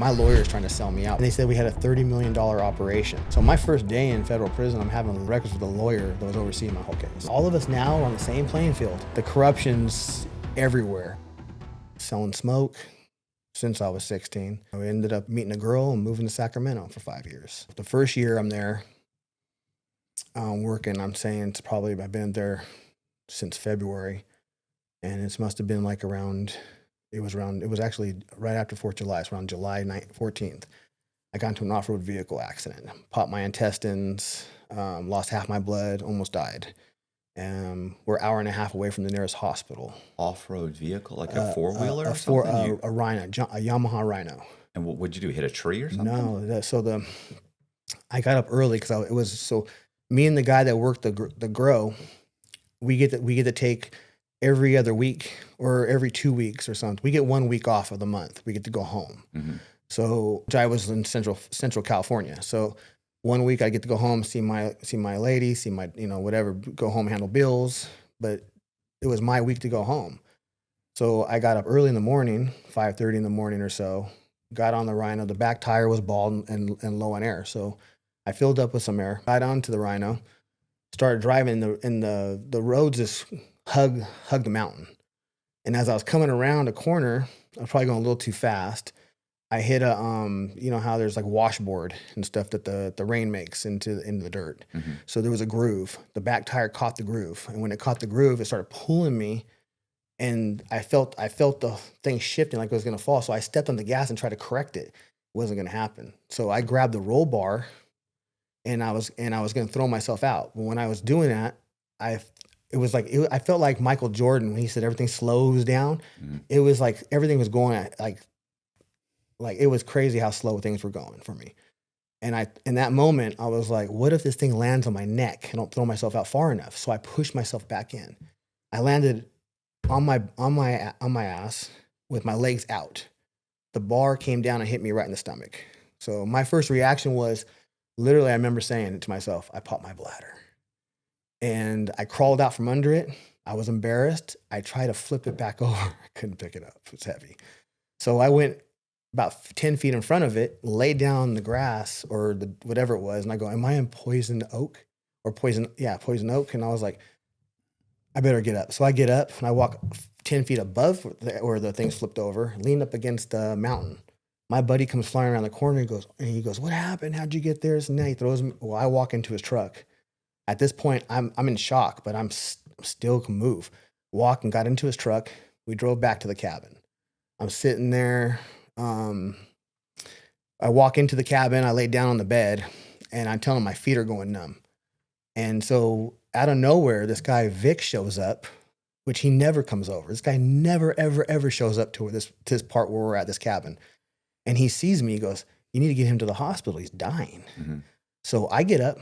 my lawyer's trying to sell me out. And they said we had a $30 million operation. So my first day in federal prison, I'm having records with a lawyer that was overseeing my whole case. All of us now are on the same playing field. The corruption's everywhere. Selling smoke since I was 16. I ended up meeting a girl and moving to Sacramento for 5 years. The first year I'm there working, I'm saying it's probably, I've been there since February. And it must have been like it was actually right after 4th of July. It's around July 14th. I got into an off-road vehicle accident, popped my intestines, lost half my blood, almost died. We're an hour and a half away from the nearest hospital. Off-road vehicle, like a four-wheeler or something? A Rhino, a Yamaha Rhino. And what'd you do, hit a tree or something? No, I got up early because me and the guy that worked the grow, we get to take every other week or every 2 weeks or something. We get 1 week off of the month. We get to go home. Mm-hmm. So I was in Central California. So 1 week I get to go home, see my lady, see my, whatever, go home, handle bills. But it was my week to go home. So I got up early in the morning, 5:30 in the morning or so, got on the Rhino. The back tire was bald and low on air. So I filled up with some air, got onto the Rhino, started driving, and the roads just hug the mountain. And as I was coming around a corner, I was probably going a little too fast. I hit a, how there's like washboard and stuff that the rain makes into the dirt. Mm-hmm. So there was a groove. The back tire caught the groove. And when it caught the groove, it started pulling me. And I felt the thing shifting like it was going to fall. So I stepped on the gas and tried to correct it. It wasn't going to happen. So I grabbed the roll bar and I was going to throw myself out. But when I was doing that, I felt like Michael Jordan when he said everything slows down. Mm-hmm. It was like everything was going at like it was crazy how slow things were going for me. And in that moment, I was like, what if this thing lands on my neck? I don't throw myself out far enough. So I pushed myself back in. I landed on my ass with my legs out. The bar came down and hit me right in the stomach. So my first reaction was literally, I remember saying to myself, I popped my bladder. And I crawled out from under it. I was embarrassed. I tried to flip it back over. I couldn't pick it up. It was heavy. So I went about 10 feet in front of it, laid down on the grass or whatever it was. And I go, am I in poison oak or poison oak? And I was like, I better get up. So I get up and I walk 10 feet above where the thing flipped over, lean up against the mountain. My buddy comes flying around the corner and he goes, what happened? How'd you get there? So now he throws me. Well, I walk into his truck. At this point, I'm in shock, but I'm still can move. Walked and got into his truck. We drove back to the cabin. I'm sitting there. I walk into the cabin. I lay down on the bed, and I tell him my feet are going numb. And so out of nowhere, this guy Vic shows up, which he never comes over. This guy never, ever, ever shows up to this part where we're at, this cabin. And he sees me. He goes, you need to get him to the hospital. He's dying. Mm-hmm. So I get up,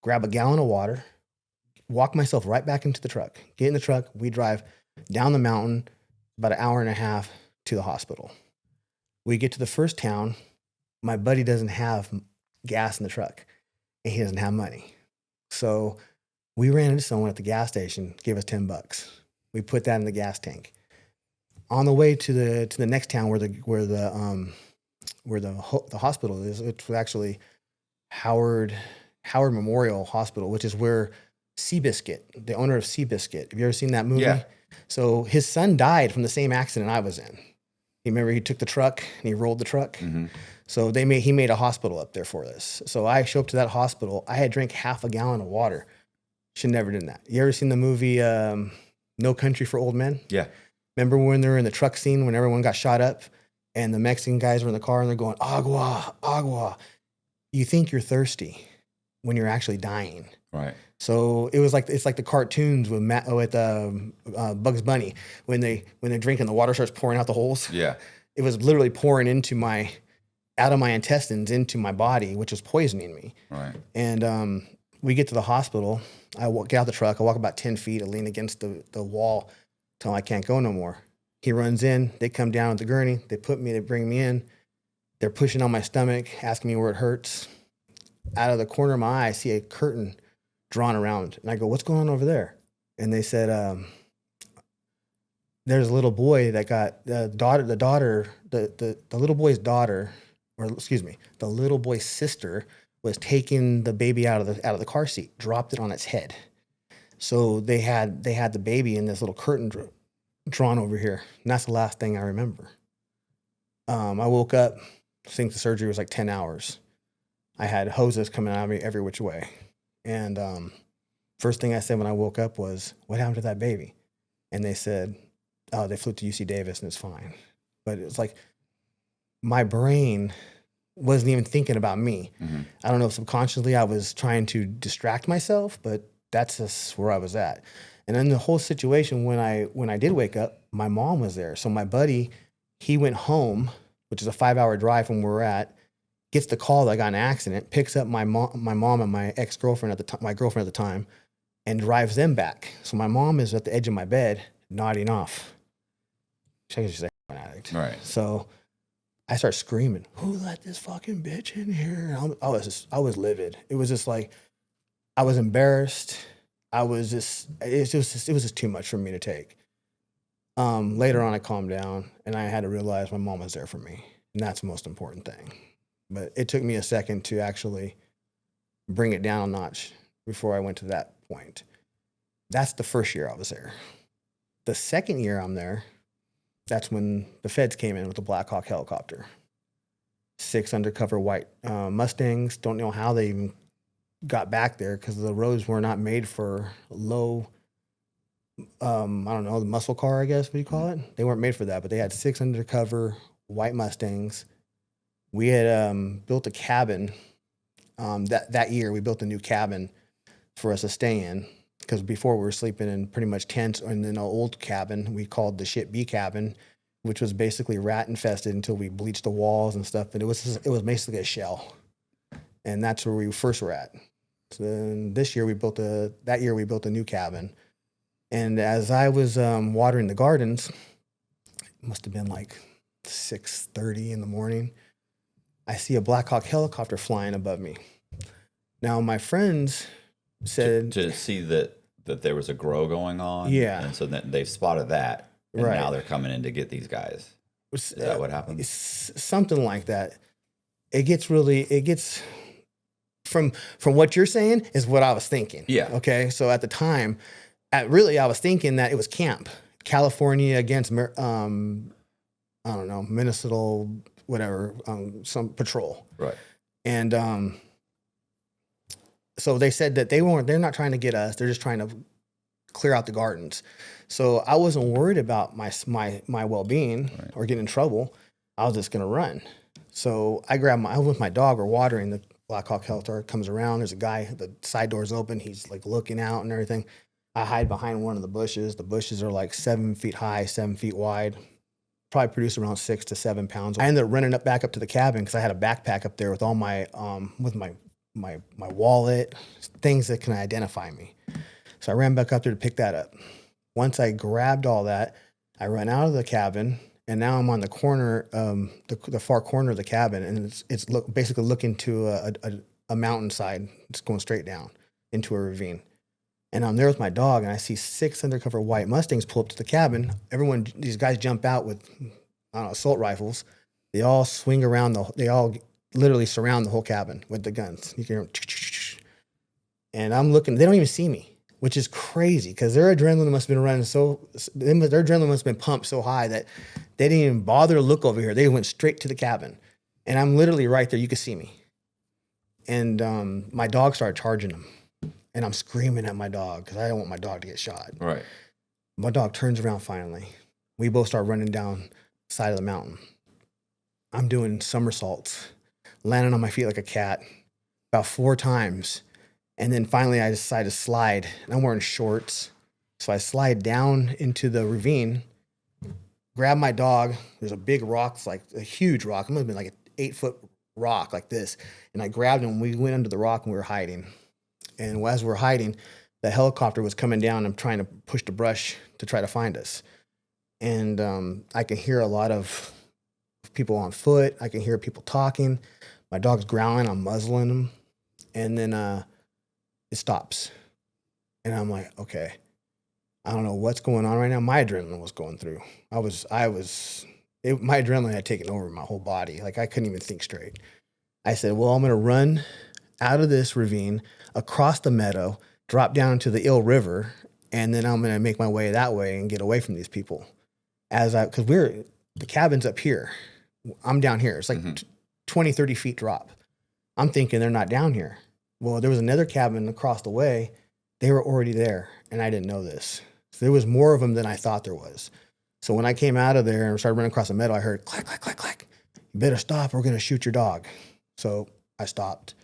grab a gallon of water, walk myself right back into the truck, get in the truck. We drive down the mountain, about an hour and a half to the hospital. We get to the first town. My buddy doesn't have gas in the truck and he doesn't have money. So we ran into someone at the gas station, gave us $10. We put that in the gas tank. On the way to the next town where the hospital is, it's actually Howard Memorial Hospital, which is where Seabiscuit, the owner of Seabiscuit. Have you ever seen that movie? Yeah. So his son died from the same accident I was in. He took the truck and he rolled the truck. Mm-hmm. So he made a hospital up there for this. So I show up to that hospital. I had drank half a gallon of water. Should never done that. You ever seen the movie No Country for Old Men? Yeah. Remember when they were in the truck scene when everyone got shot up and the Mexican guys were in the car and they're going, agua, agua. You think you're thirsty when you're actually dying. Right. So it's like the cartoons with Bugs Bunny when they drink and the water starts pouring out the holes. Yeah. It was literally pouring out of my intestines into my body, which was poisoning me. Right. And we get to the hospital. I get out the truck. I walk about 10 feet. I lean against the wall till I can't go no more. He runs in. They come down with the gurney. They bring me in. They're pushing on my stomach, asking me where it hurts. Out of the corner of my eye, I see a curtain drawn around. And I go, what's going on over there? And they said, there's a little boy that got the little boy's daughter, or excuse me, the little boy's sister was taking the baby out of the car seat, dropped it on its head. So they had the baby in this little curtain drawn over here, and that's the last thing I remember. I woke up, I think the surgery was like 10 hours. I had hoses coming out of me every which way. And first thing I said when I woke up was, what happened to that baby? And they said, oh, they flew to UC Davis and it's fine. But it was like my brain wasn't even thinking about me. Mm-hmm. I don't know if subconsciously I was trying to distract myself, but that's just where I was at. And then the whole situation, when I did wake up, my mom was there. So my buddy, he went home, which is a 5-hour drive from where we're at, gets the call that I got in an accident, picks up my mom and my ex-girlfriend at the time, my girlfriend at the time, and drives them back. So my mom is at the edge of my bed, nodding off. She's a addict. Right. So I start screaming, who let this fucking bitch in here? I was livid. It was just like, I was embarrassed. It was just too much for me to take. Later on, I calmed down and I had to realize my mom was there for me. And that's the most important thing. But it took me a second to actually bring it down a notch before I went to that point. That's the first year I was there. The second year I'm there, that's when the feds came in with the Blackhawk helicopter. 6 undercover white Mustangs. Don't know how they even got back there because the roads were not made for low, I don't know, the muscle car, I guess, what do you call it? They weren't made for that, but they had 6 undercover white Mustangs. We had built a cabin. That year, we built a new cabin for us to stay in. Because before we were sleeping in pretty much tents and in an old cabin we called the shit B cabin, which was basically rat infested until we bleached the walls and stuff. And it was basically a shell, and that's where we first were at. So then this year we built a new cabin, and as I was watering the gardens, it must have been like 6:30 in the morning. I see a Blackhawk helicopter flying above me. Now my friends said to see that there was a grow going on. Yeah. And so then they've spotted that. And Right. now they're coming in to get these guys. Is that what happened? Something like that. It gets from what you're saying is what I was thinking. Yeah. Okay. So at the time, I was thinking that it was camp. California against, I don't know, Minnesota, whatever, some patrol. Right. And, so they said that they're not trying to get us. They're just trying to clear out the gardens. So I wasn't worried about my well-being or getting in trouble. I was just going to run. So I was with my dog, we're watering. The Blackhawk helicopter comes around. There's a guy, the side door's open. He's like looking out and everything. I hide behind one of the bushes. The bushes are like 7 feet high, 7 feet wide. Probably produce around 6 to 7 pounds. I ended up running back up to the cabin because I had a backpack up there with all my, with my wallet, things that can identify me. So I ran back up there to pick that up. Once I grabbed all that, I ran out of the cabin, and now I'm on the corner, the far corner of the cabin, and it's basically looking to a mountainside. It's going straight down into a ravine. And I'm there with my dog, and I see 6 undercover white Mustangs pull up to the cabin. These guys jump out with, I don't know, assault rifles. They all swing around they all literally surround the whole cabin with the guns. You can hear them, and I'm looking. They don't even see me, which is crazy because their adrenaline must have been running their adrenaline must have been pumped so high that they didn't even bother to look over here. They went straight to the cabin, and I'm literally right there. You could see me, and my dog started charging them, and I'm screaming at my dog because I don't want my dog to get shot. Right. My dog turns around finally. We both start running down the side of the mountain. I'm doing somersaults, landing on my feet like a cat about 4 times. And then finally I decide to slide, and I'm wearing shorts. So I slide down into the ravine, grab my dog. There's a big rock, it's like a huge rock. It must have been like an 8-foot rock like this. And I grabbed him, we went under the rock and we were hiding. And as we were hiding, the helicopter was coming down and trying to push the brush to try to find us. And I can hear a lot of people on foot. I can hear people talking. My dog's growling. I'm muzzling him. And then it stops. And I'm like, okay. I don't know what's going on right now. My adrenaline was going through. My adrenaline had taken over my whole body. Like I couldn't even think straight. I said, well, I'm going to run out of this ravine, across the meadow, drop down to the Ill River, and then I'm going to make my way that way and get away from these people. Because the cabin's up here. I'm down here. It's like 20, 30 feet drop. I'm thinking they're not down here. Well, there was another cabin across the way. They were already there, and I didn't know this. So there was more of them than I thought there was. So when I came out of there and started running across the meadow, I heard clack, clack, clack, clack. You better stop. We're going to shoot your dog. So I stopped.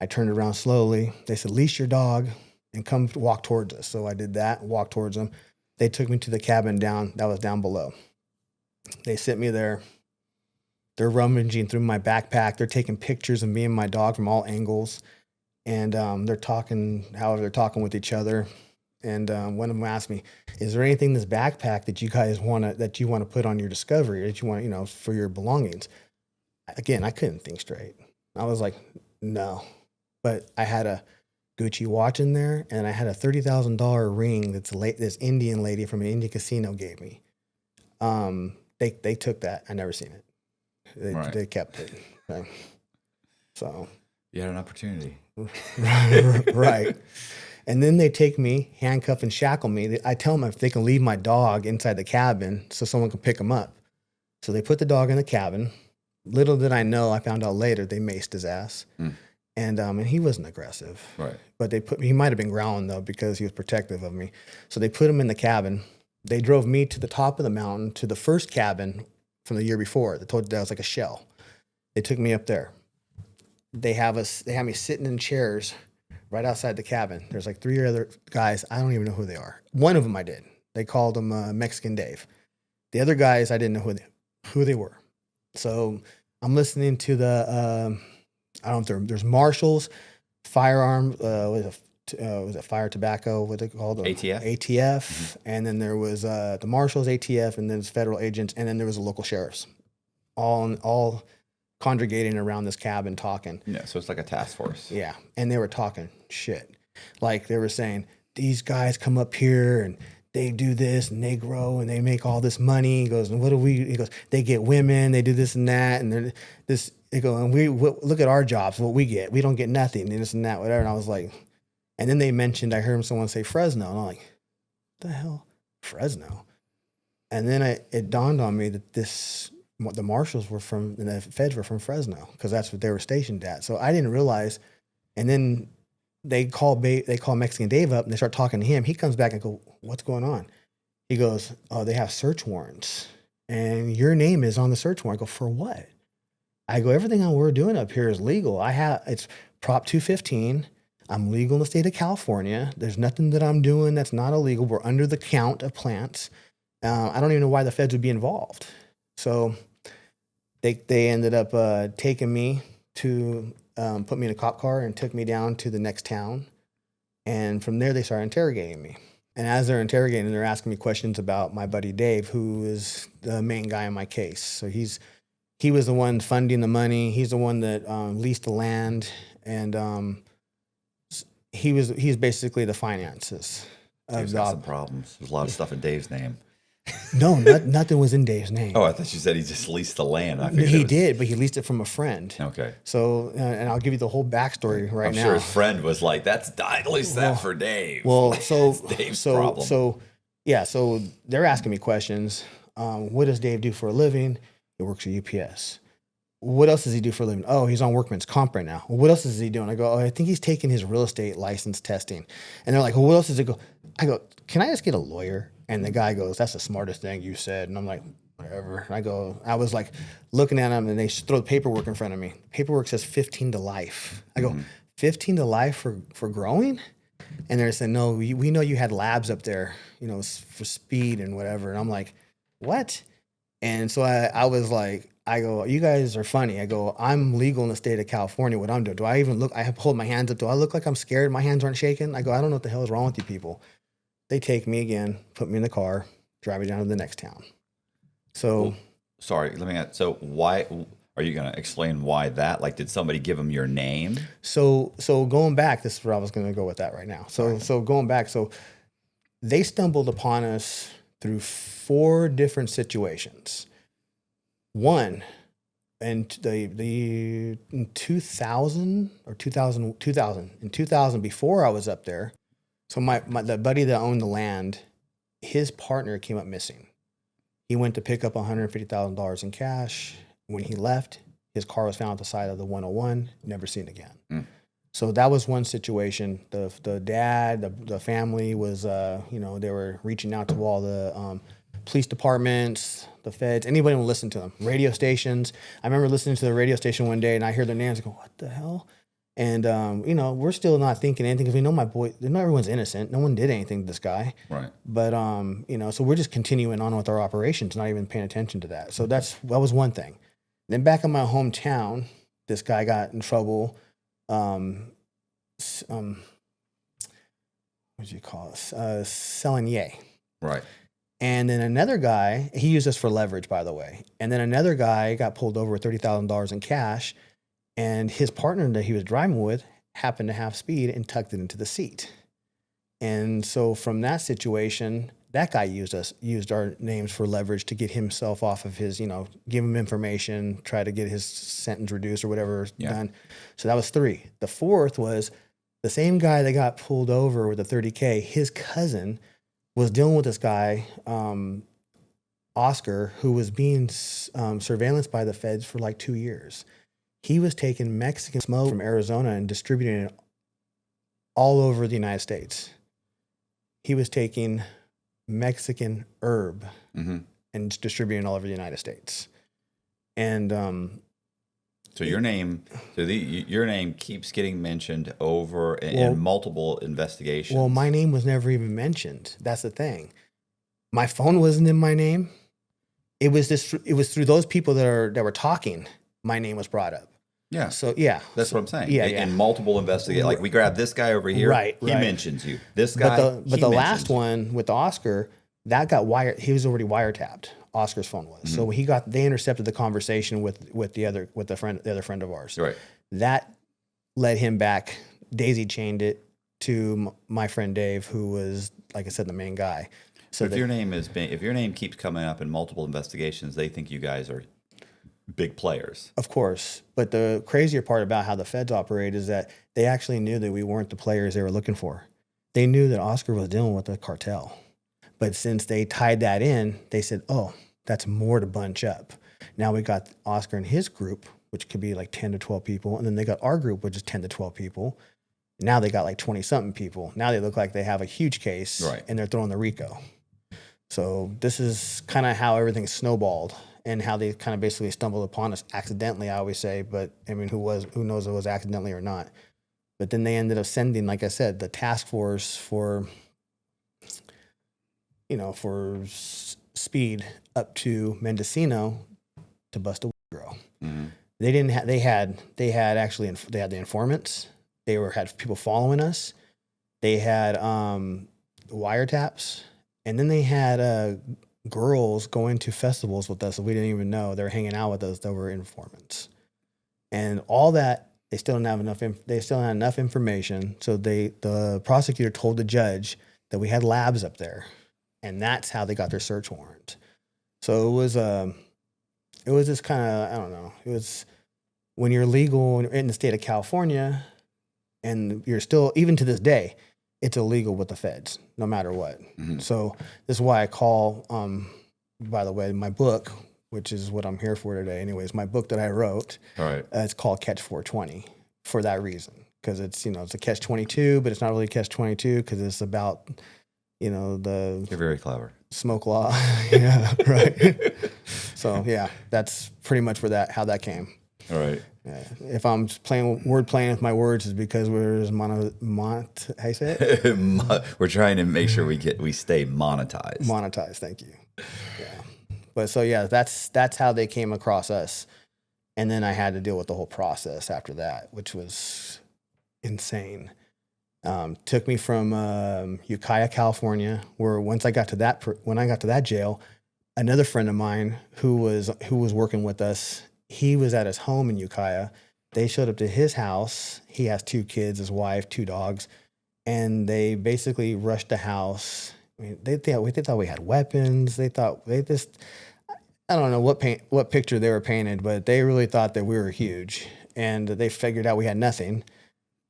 I turned around slowly. They said, leash your dog and come walk towards us. So I did that, walked towards them. They took me to the cabin that was down below. They sent me there. They're rummaging through my backpack. They're taking pictures of me and my dog from all angles. And they're talking with each other. And one of them asked me, is there anything in this backpack that you guys want to put on your discovery, that you want, for your belongings? Again, I couldn't think straight. I was like, no. But I had a Gucci watch in there, and I had a $30,000 ring this Indian lady from an Indian casino gave me. They took that. I never seen it. They kept it. So you had an opportunity. Right. And then they take me, handcuff and shackle me. I tell them if they can leave my dog inside the cabin so someone can pick him up. So they put the dog in the cabin. Little did I know, I found out later, they maced his ass. And he wasn't aggressive. Right. But he might have been growling, though, because he was protective of me. So they put him in the cabin. They drove me to the top of the mountain to the first cabin from the year before. They told you that was like a shell. They took me up there. They have me sitting in chairs right outside the cabin. There's like 3 other guys. I don't even know who they are. One of them I did. They called him Mexican Dave. The other guys, I didn't know who they were. So I'm listening to the, I don't know if there's marshals, firearm, was it fire tobacco? What they called them? ATF. ATF. And then there was the marshals, ATF, and then there's federal agents, and then there was the local sheriffs, all congregating around this cabin talking. Yeah, so it's like a task force. Yeah, and they were talking shit. Like they were saying, these guys come up here and they do this and they grow and they make all this money. He goes, and what do we? He goes, they get women, they do this and that, and they're this. They go, and we look at our jobs, what we get. We don't get nothing, and this and that, whatever. And I was like, and then they mentioned, I heard someone say Fresno, and I'm like, what the hell, Fresno? And then it dawned on me that the marshals were and the feds were from Fresno, because that's what they were stationed at. So I didn't realize. And then they call Mexican Dave up and they start talking to him. He comes back and go, what's going on? He goes, oh, they have search warrants and your name is on the search warrant. I go, for what? I go, everything we're doing up here is legal. It's Prop 215. I'm legal in the state of California. There's nothing that I'm doing that's not illegal. We're under the count of plants. I don't even know why the feds would be involved. So they ended up taking me to put me in a cop car and took me down to the next town. And from there, they started interrogating me. And as they're interrogating, they're asking me questions about my buddy Dave, who is the main guy in my case. So he was the one funding the money. He's the one that leased the land, and he's basically the finances. Dave's got some problems. There's a lot of stuff in Dave's name. No, nothing was in Dave's name. Oh, I thought you said he just leased the land. He did, but he leased it from a friend. Okay. So, and I'll give you the whole backstory right now. I'm sure his friend was like, "I leased that for Dave." Well, so Dave's problem. So they're asking me questions. What does Dave do for a living? He works at UPS. What else does he do for a living? Oh, he's on workman's comp right now. Well, what else is he doing? I go, I think he's taking his real estate license testing. And they're like, well, what else does he go? I go, can I just get a lawyer? And the guy goes, that's the smartest thing you said. And I'm like, whatever. I was like looking at him, and they throw the paperwork in front of me. Paperwork says 15 to life. I go, 15 to life for growing? And they're saying, no, we know you had labs up there, for speed and whatever. And I'm like, what? And so I was like, I go, you guys are funny. I go, I'm legal in the state of California. What I'm doing? Do I even look? I hold my hands up. Do I look like I'm scared? My hands aren't shaking. I go, I don't know what the hell is wrong with you people. They take me again, put me in the car, drive me down to the next town. So, well, sorry, let me ask. So why are you going to explain why that? Like, did somebody give them your name? So going back, this is where I was going to go with that right now. So going back, so they stumbled upon us through 4 different situations. One, and in 2000 or 2000 in 2000, before I was up there, so the buddy that owned the land, his partner came up missing. He went to pick up $150,000 in cash. When he left, his car was found at the side of the 101, never seen again. So that was one situation. The dad, the family was, they were reaching out to all the police departments, the feds, anybody would listen to them, radio stations. I remember listening to the radio station one day and I heard their names and go, what the hell? And, we're still not thinking anything because we know not everyone's innocent. No one did anything to this guy. Right. But, so we're just continuing on with our operations, not even paying attention to that. So that was one thing. Then back in my hometown, this guy got in trouble. What do you call it? Selling yay. Right. And then another guy, he used us for leverage, by the way. And then another guy got pulled over with $30,000 in cash, and his partner that he was driving with happened to have speed and tucked it into the seat. And so from that situation, that guy used our names for leverage to get himself off of his, give him information, try to get his sentence reduced or whatever done. So that was 3. The 4th was the same guy that got pulled over with the 30K. His cousin was dealing with this guy, Oscar, who was being surveillanced by the feds for like 2 years. He was taking Mexican smoke from Arizona and distributing it all over the United States. He was taking Mexican herb and distributing all over the United States. And so your name, your name keeps getting mentioned over in multiple investigations. Well, my name was never even mentioned. That's the thing. My phone wasn't in my name. It was through those people that were talking. My name was brought up. Yeah. So yeah, that's what I'm saying. Yeah, in multiple investigations, like we grabbed this guy over here. Right. He mentions you. This guy. But the last one with Oscar, that got wired. He was already wiretapped. Oscar's phone was. So they intercepted the conversation with the other friend of ours. Right. That led him back. Daisy chained it to my friend Dave, who was, like I said, the main guy. So if your name keeps coming up in multiple investigations, they think you guys are big players. Of course. But the crazier part about how the feds operate is that they actually knew that we weren't the players they were looking for. They knew that Oscar was dealing with a cartel. But since they tied that in, they said, oh, that's more to bunch up. Now we got Oscar and his group, which could be like 10 to 12 people. And then they got our group, which is 10 to 12 people. Now they got like 20-something people. Now they look like they have a huge case, and they're throwing the RICO. So this is kind of how everything snowballed and how they kind of basically stumbled upon us accidentally, I always say. But I mean, who knows if it was accidentally or not. But then they ended up sending, like I said, the task force for speed up to Mendocino to bust a grow. They didn't have. They had the informants. They had people following us. They had wiretaps, and then they had girls going to festivals with us that we didn't even know. They were hanging out with us that were informants, and all that. They still didn't have enough. They still had enough information. So the prosecutor told the judge that we had labs up there, and that's how they got their search warrant. So it was just kind of, I don't know. It was when you're legal in the state of California, and you're still, even to this day, it's illegal with the feds, no matter what. So this is why I call, by the way, my book, which is what I'm here for today. Anyways, my book that I wrote, it's called Catch 420 for that reason. Because it's, it's a catch 22, but it's not really a catch 22 because it's about, the... You're very clever. Smoke law. Yeah, right. So yeah, that's pretty much how that came. All right. Yeah. If I'm playing with my words, is because we're how you say it? We're trying to make sure we stay monetized. Monetized. Thank you. Yeah. But so yeah, that's how they came across us, and then I had to deal with the whole process after that, which was insane. Took me from Ukiah, California, where when I got to that jail, another friend of mine who was working with us, he was at his home in Ukiah. They showed up to his house. He has 2 kids, his wife, 2 dogs, and they basically rushed the house. I mean, they thought we had weapons. They just, I don't know what picture they were painted, but they really thought that we were huge, and they figured out we had nothing.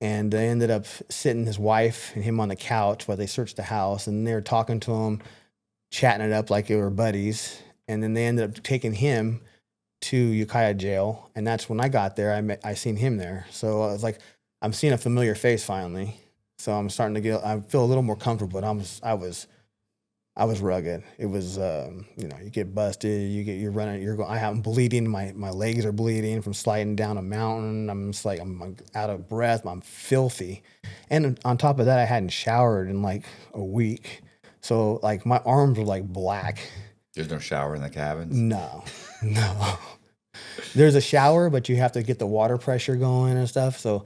And they ended up sitting his wife and him on the couch while they searched the house, and they were talking to him, chatting it up like they were buddies. And then they ended up taking him to Ukiah jail, and that's when I got there. I seen him there, so I was like, I'm seeing a familiar face finally. So I'm starting to I feel a little more comfortable. But I was rugged. It was, you get busted, you're running, I'm bleeding. My legs are bleeding from sliding down a mountain. I'm just like, I'm out of breath. I'm filthy. And on top of that, I hadn't showered in like a week. So like my arms were like black. There's no shower in the cabins? No. There's a shower, but you have to get the water pressure going and stuff. So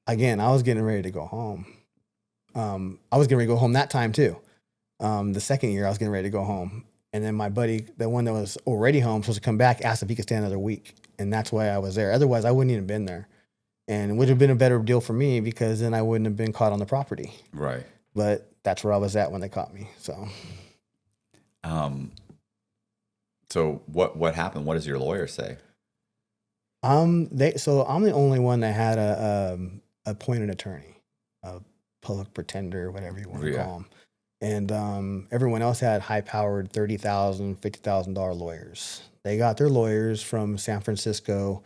again, I was getting ready to go home. I was getting ready to go home that time too. The second year I was getting ready to go home. And then my buddy, the one that was already home, supposed to come back, asked if he could stay another week. And that's why I was there. Otherwise, I wouldn't even been there. And it would have been a better deal for me because then I wouldn't have been caught on the property. Right. But that's where I was at when they caught me. So. So what happened? What does your lawyer say? So I'm the only one that had a appointed attorney, a public pretender, whatever you want to call him. And everyone else had high-powered $30,000, $50,000 lawyers. They got their lawyers from San Francisco,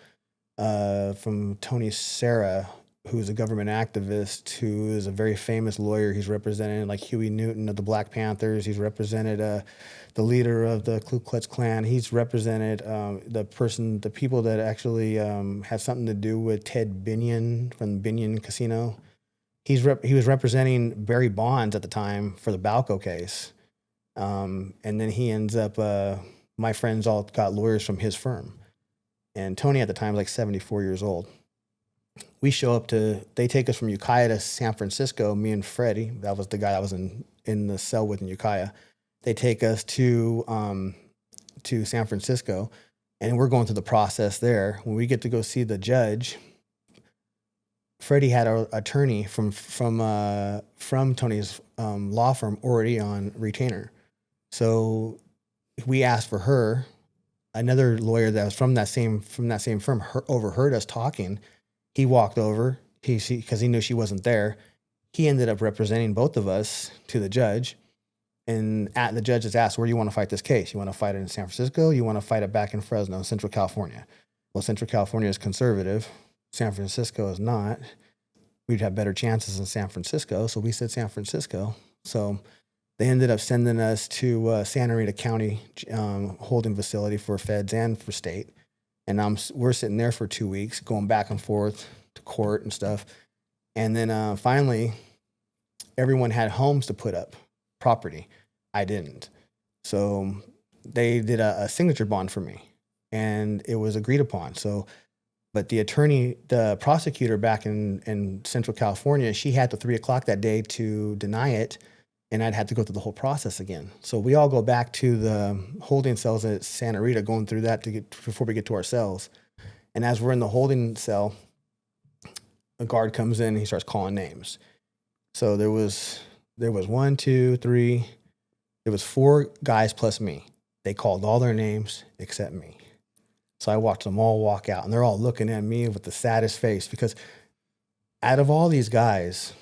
from Tony Serra, who's a government activist, who is a very famous lawyer. He's represented like Huey Newton of the Black Panthers. He's represented the leader of the Ku Klux Klan. He's represented the people that actually had something to do with Ted Binion from Binion Casino. He was representing Barry Bonds at the time for the Balco case. And then he ends up, my friends all got lawyers from his firm. And Tony at the time was like 74 years old. We show up they take us from Ukiah to San Francisco, me and Freddie. That was the guy I was in the cell with in Ukiah. They take us to San Francisco, and we're going through the process there. When we get to go see the judge, Freddie had an attorney from Tony's law firm already on retainer. So we asked for her. Another lawyer that was from that same firm overheard us talking. He walked over because he knew she wasn't there. He ended up representing both of us to the judge. And the judge is asked, where do you want to fight this case? You want to fight it in San Francisco? You want to fight it back in Fresno, Central California? Well, Central California is conservative. San Francisco is not. We'd have better chances in San Francisco. So we said San Francisco. So they ended up sending us to Santa Rita County holding facility for feds and for state. And we're sitting there for 2 weeks, going back and forth to court and stuff. And then finally, everyone had homes to put up, property. I didn't. So they did a signature bond for me, and it was agreed upon. So, but the prosecutor back in Central California, she had till 3:00 that day to deny it, and I'd have to go through the whole process again. So we all go back to the holding cells at Santa Rita, going through that before we get to our cells. And as we're in the holding cell, a guard comes in and he starts calling names. So there was 1, 2, 3. There was 4 guys plus me. They called all their names except me. So I watched them all walk out, and they're all looking at me with the saddest face because out of all these guys,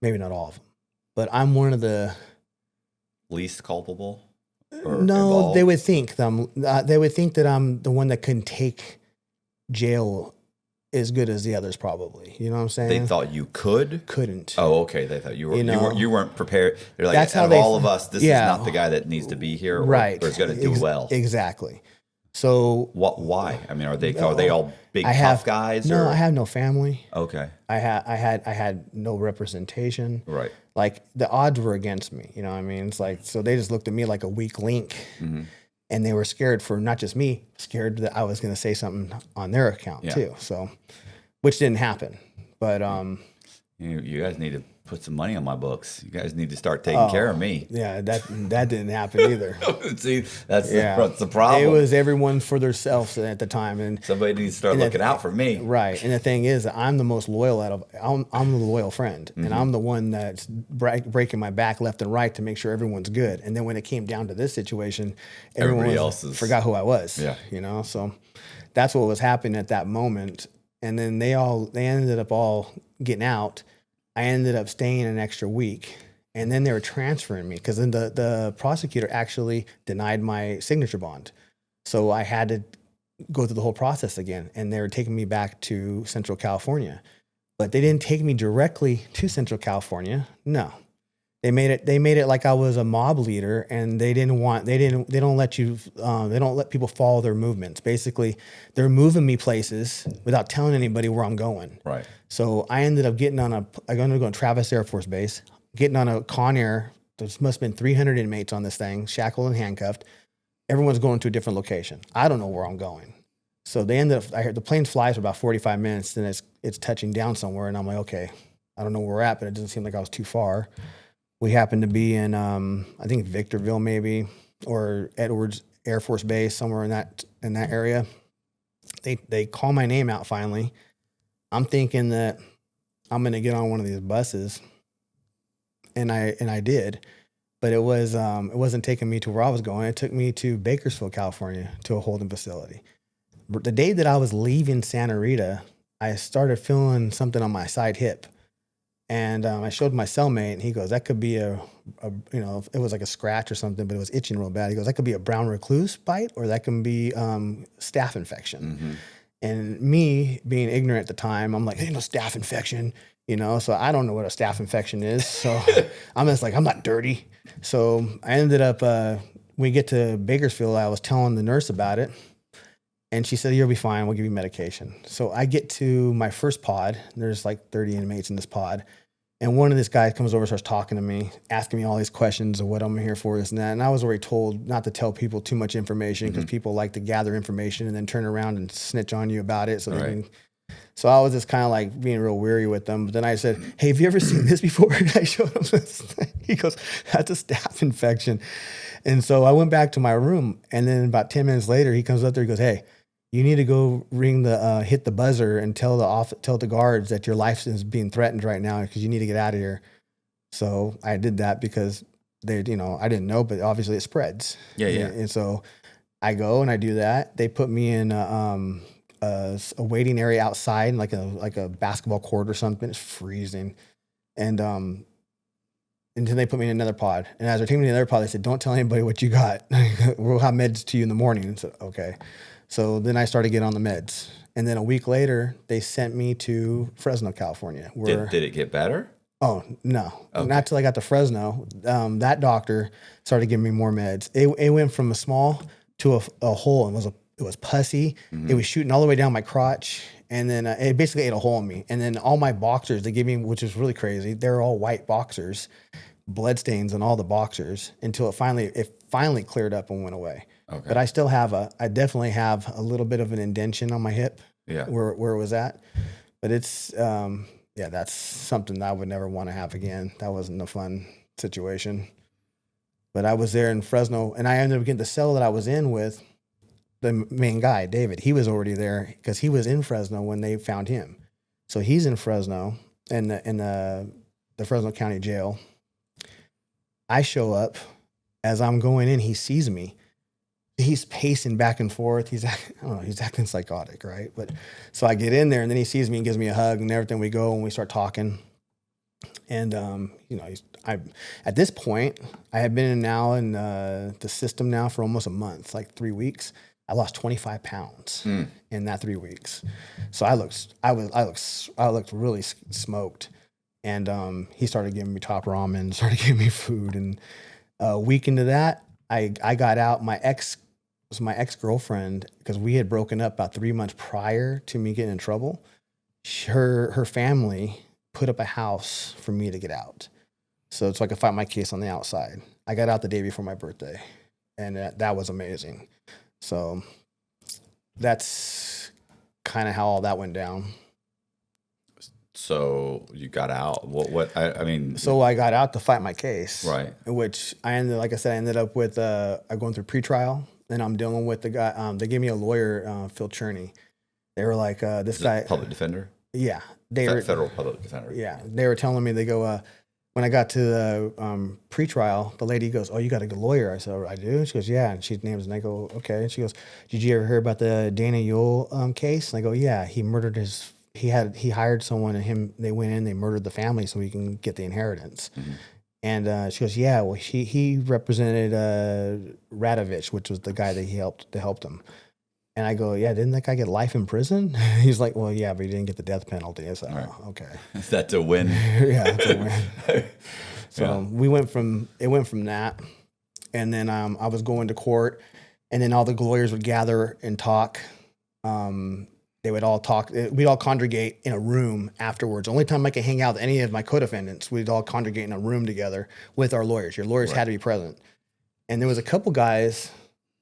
maybe not all of them, but I'm one of the least culpable. No, involved? they would think that I'm the one that can take jail as good as the others, probably. You know what I'm saying? They thought you couldn't. Oh, okay. They thought you weren't prepared. They're like, that's out how of all of us, this is not the guy that needs to be here, right? Or is going to do well. Exactly. So why? I mean, are they all big tough guys? No, or? I have no family. Okay. I had no representation. Right. Like the odds were against me. You know what I mean? It's like, so they just looked at me like a weak link. Mm-hmm. And they were scared for not just me, scared that I was going to say something on their account too. So, which didn't happen. But you guys need to put some money on my books. You guys need to start taking care of me. Yeah, that didn't happen either. See, that's the problem. It was everyone for themselves at the time, and somebody needs to start looking out for me. Right, and the thing is, I'm the most loyal I'm the loyal friend, and I'm the one that's breaking my back left and right to make sure everyone's good. And then when it came down to this situation, everybody else forgot who I was. Yeah, so that's what was happening at that moment. And then they ended up all getting out. I ended up staying an extra week, and then they were transferring me because then the prosecutor actually denied my signature bond. So I had to go through the whole process again, and they were taking me back to Central California. But they didn't take me directly to Central California. No. They made it like I was a mob leader, and they don't let people follow their movements. Basically, they're moving me places without telling anybody where I'm going. Right. So I ended up getting I'm going to go to Travis Air Force Base, getting on a Conair. There must have been 300 inmates on this thing, shackled and handcuffed. Everyone's going to a different location. I don't know where I'm going. So they ended up, I heard the plane flies for about 45 minutes, then it's touching down somewhere, and I'm like, okay, I don't know where we're at, but it doesn't seem like I was too far. We happened to be in, I think Victorville maybe, or Edwards Air Force Base, somewhere in that area. They call my name out finally. I'm thinking that I'm going to get on one of these buses, and I did, but it wasn't taking me to where I was going. It took me to Bakersfield, California, to a holding facility. The day that I was leaving Santa Rita, I started feeling something on my side hip. And I showed my cellmate, and he goes, that could be it was like a scratch or something, but it was itching real bad. He goes, that could be a brown recluse bite, or that can be staph infection. Mm-hmm. And me being ignorant at the time, I'm like, hey, no staph infection, so I don't know what a staph infection is. So I'm just like, I'm not dirty. So I ended up, when we get to Bakersfield, I was telling the nurse about it. And she said, you'll be fine. We'll give you medication. So I get to my first pod. There's like 30 inmates in this pod. And one of these guys comes over, starts talking to me, asking me all these questions of what I'm here for, this and that. And I was already told not to tell people too much information because people like to gather information and then turn around and snitch on you about it. So I was just kind of like being real weary with them. But then I said, hey, have you ever seen this before? And I showed him this thing. He goes, that's a staph infection. And so I went back to my room. And then about 10 minutes later, he comes up there, he goes, hey, you need to go hit the buzzer and tell the guards that your life is being threatened right now because you need to get out of here. So I did that because I didn't know, but obviously it spreads. Yeah. And so I go and I do that. They put me in a waiting area outside, like a basketball court or something. It's freezing, and then they put me in another pod. And as they're taking me to another pod, they said, "Don't tell anybody what you got. We'll have meds to you in the morning." And so okay. So then I started getting on the meds. And then a week later, they sent me to Fresno, California. Did it get better? Oh, no. Okay. Not till I got to Fresno. That doctor started giving me more meds. It went from a small to a hole. It was pussy. Mm-hmm. It was shooting all the way down my crotch. And then it basically ate a hole in me. And then all my boxers, they gave me, which is really crazy, they're all white boxers, blood stains on all the boxers until it finally cleared up and went away. Okay. But I still I definitely have a little bit of an indentation on my hip where it was at. But it's, that's something that I would never want to have again. That wasn't a fun situation. But I was there in Fresno, and I ended up getting the cell that I was in with the main guy, David. He was already there because he was in Fresno when they found him. So he's in Fresno in the Fresno County Jail. I show up. As I'm going in, he sees me. He's pacing back and forth. He's acting psychotic, right? But so I get in there, and then he sees me and gives me a hug and everything. We go and we start talking. And at this point, I had been in the system now for almost a month, like 3 weeks. I lost 25 pounds in that 3 weeks. So I looked really smoked. And he started giving me top ramen, started giving me food. And a week into that, I got out. My ex-girlfriend, because we had broken up about 3 months prior to me getting in trouble. Her family put up a house for me to get out. So I could fight my case on the outside. I got out the day before my birthday, and that was amazing. So that's kind of how all that went down. So you got out. I mean. So I got out to fight my case. Right. Which I ended up with, I'm going through pretrial, and I'm dealing with the guy. They gave me a lawyer, Phil Cherney. They were like, this guy. Public defender? Yeah. Federal public defender. Yeah. They were telling me, they go, when I got to the pretrial, the lady goes, "Oh, you got a good lawyer." I said, "I do." She goes, "Yeah." And she names, and I go, "Okay." And she goes, "Did you ever hear about the Dana Yule case?" And I go, "Yeah, he murdered he hired someone, and they went in, they murdered the family so he can get the inheritance." Mm-hmm. And she goes, "Yeah, well, he represented Radovich, which was the guy that helped him." And I go, "Yeah, didn't that guy get life in prison?" He's like, "Well, yeah, but he didn't get the death penalty." I said, "Oh, okay." Is that to win? Yeah, to win. So it went from that, and then I was going to court, and then all the lawyers would gather and talk. They would all talk. We'd all congregate in a room afterwards. Only time I could hang out with any of my co-defendants, we'd all congregate in a room together with our lawyers. Your lawyers had to be present. And there was a couple guys,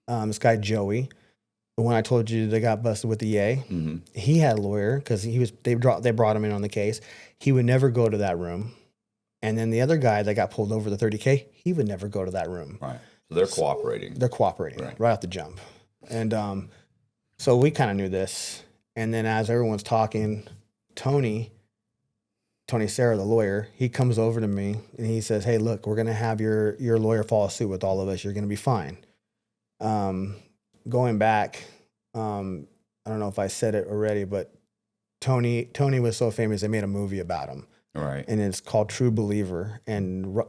this guy Joey, the one I told you that got busted with the yay, he had a lawyer because they brought him in on the case. He would never go to that room. And then the other guy that got pulled over the 30K, he would never go to that room. Right. So they're cooperating. They're cooperating right off the jump. And so we kind of knew this. And then as everyone's talking, Tony Serra, the lawyer, he comes over to me and he says, "Hey, look, we're going to have your lawyer follow suit with all of us. You're going to be fine." Going back, I don't know if I said it already, but Tony was so famous they made a movie about him. Right. And it's called True Believer. And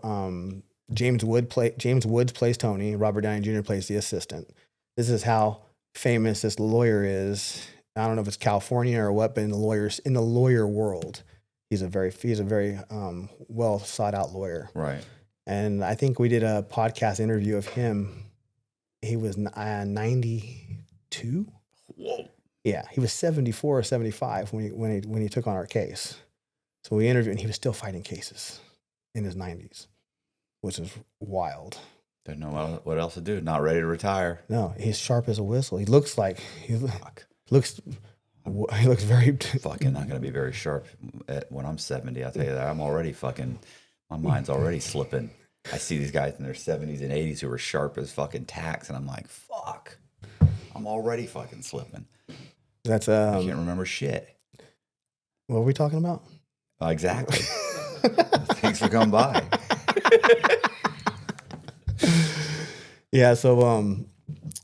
James Woods plays Tony. Robert Downey Jr. plays the assistant. This is how famous this lawyer is. I don't know if it's California or what, but in the lawyer world, he's a very well sought out lawyer. Right. And I think we did a podcast interview of him. He was 92. Whoa. Yeah, he was 74 or 75 when he took on our case. So we interviewed, and he was still fighting cases in his 90s, which is wild. Didn't know what else to do. Not ready to retire. No, he's sharp as a whistle. He looks very fucking not gonna be very sharp when I'm 70. I'll tell you that. I'm already fucking. My mind's already slipping. I see these guys in their 70s and 80s who are sharp as fucking tacks, and I'm like, fuck. I'm already fucking slipping. That's I can't remember shit. What were we talking about? Exactly. Thanks for coming by. Yeah, so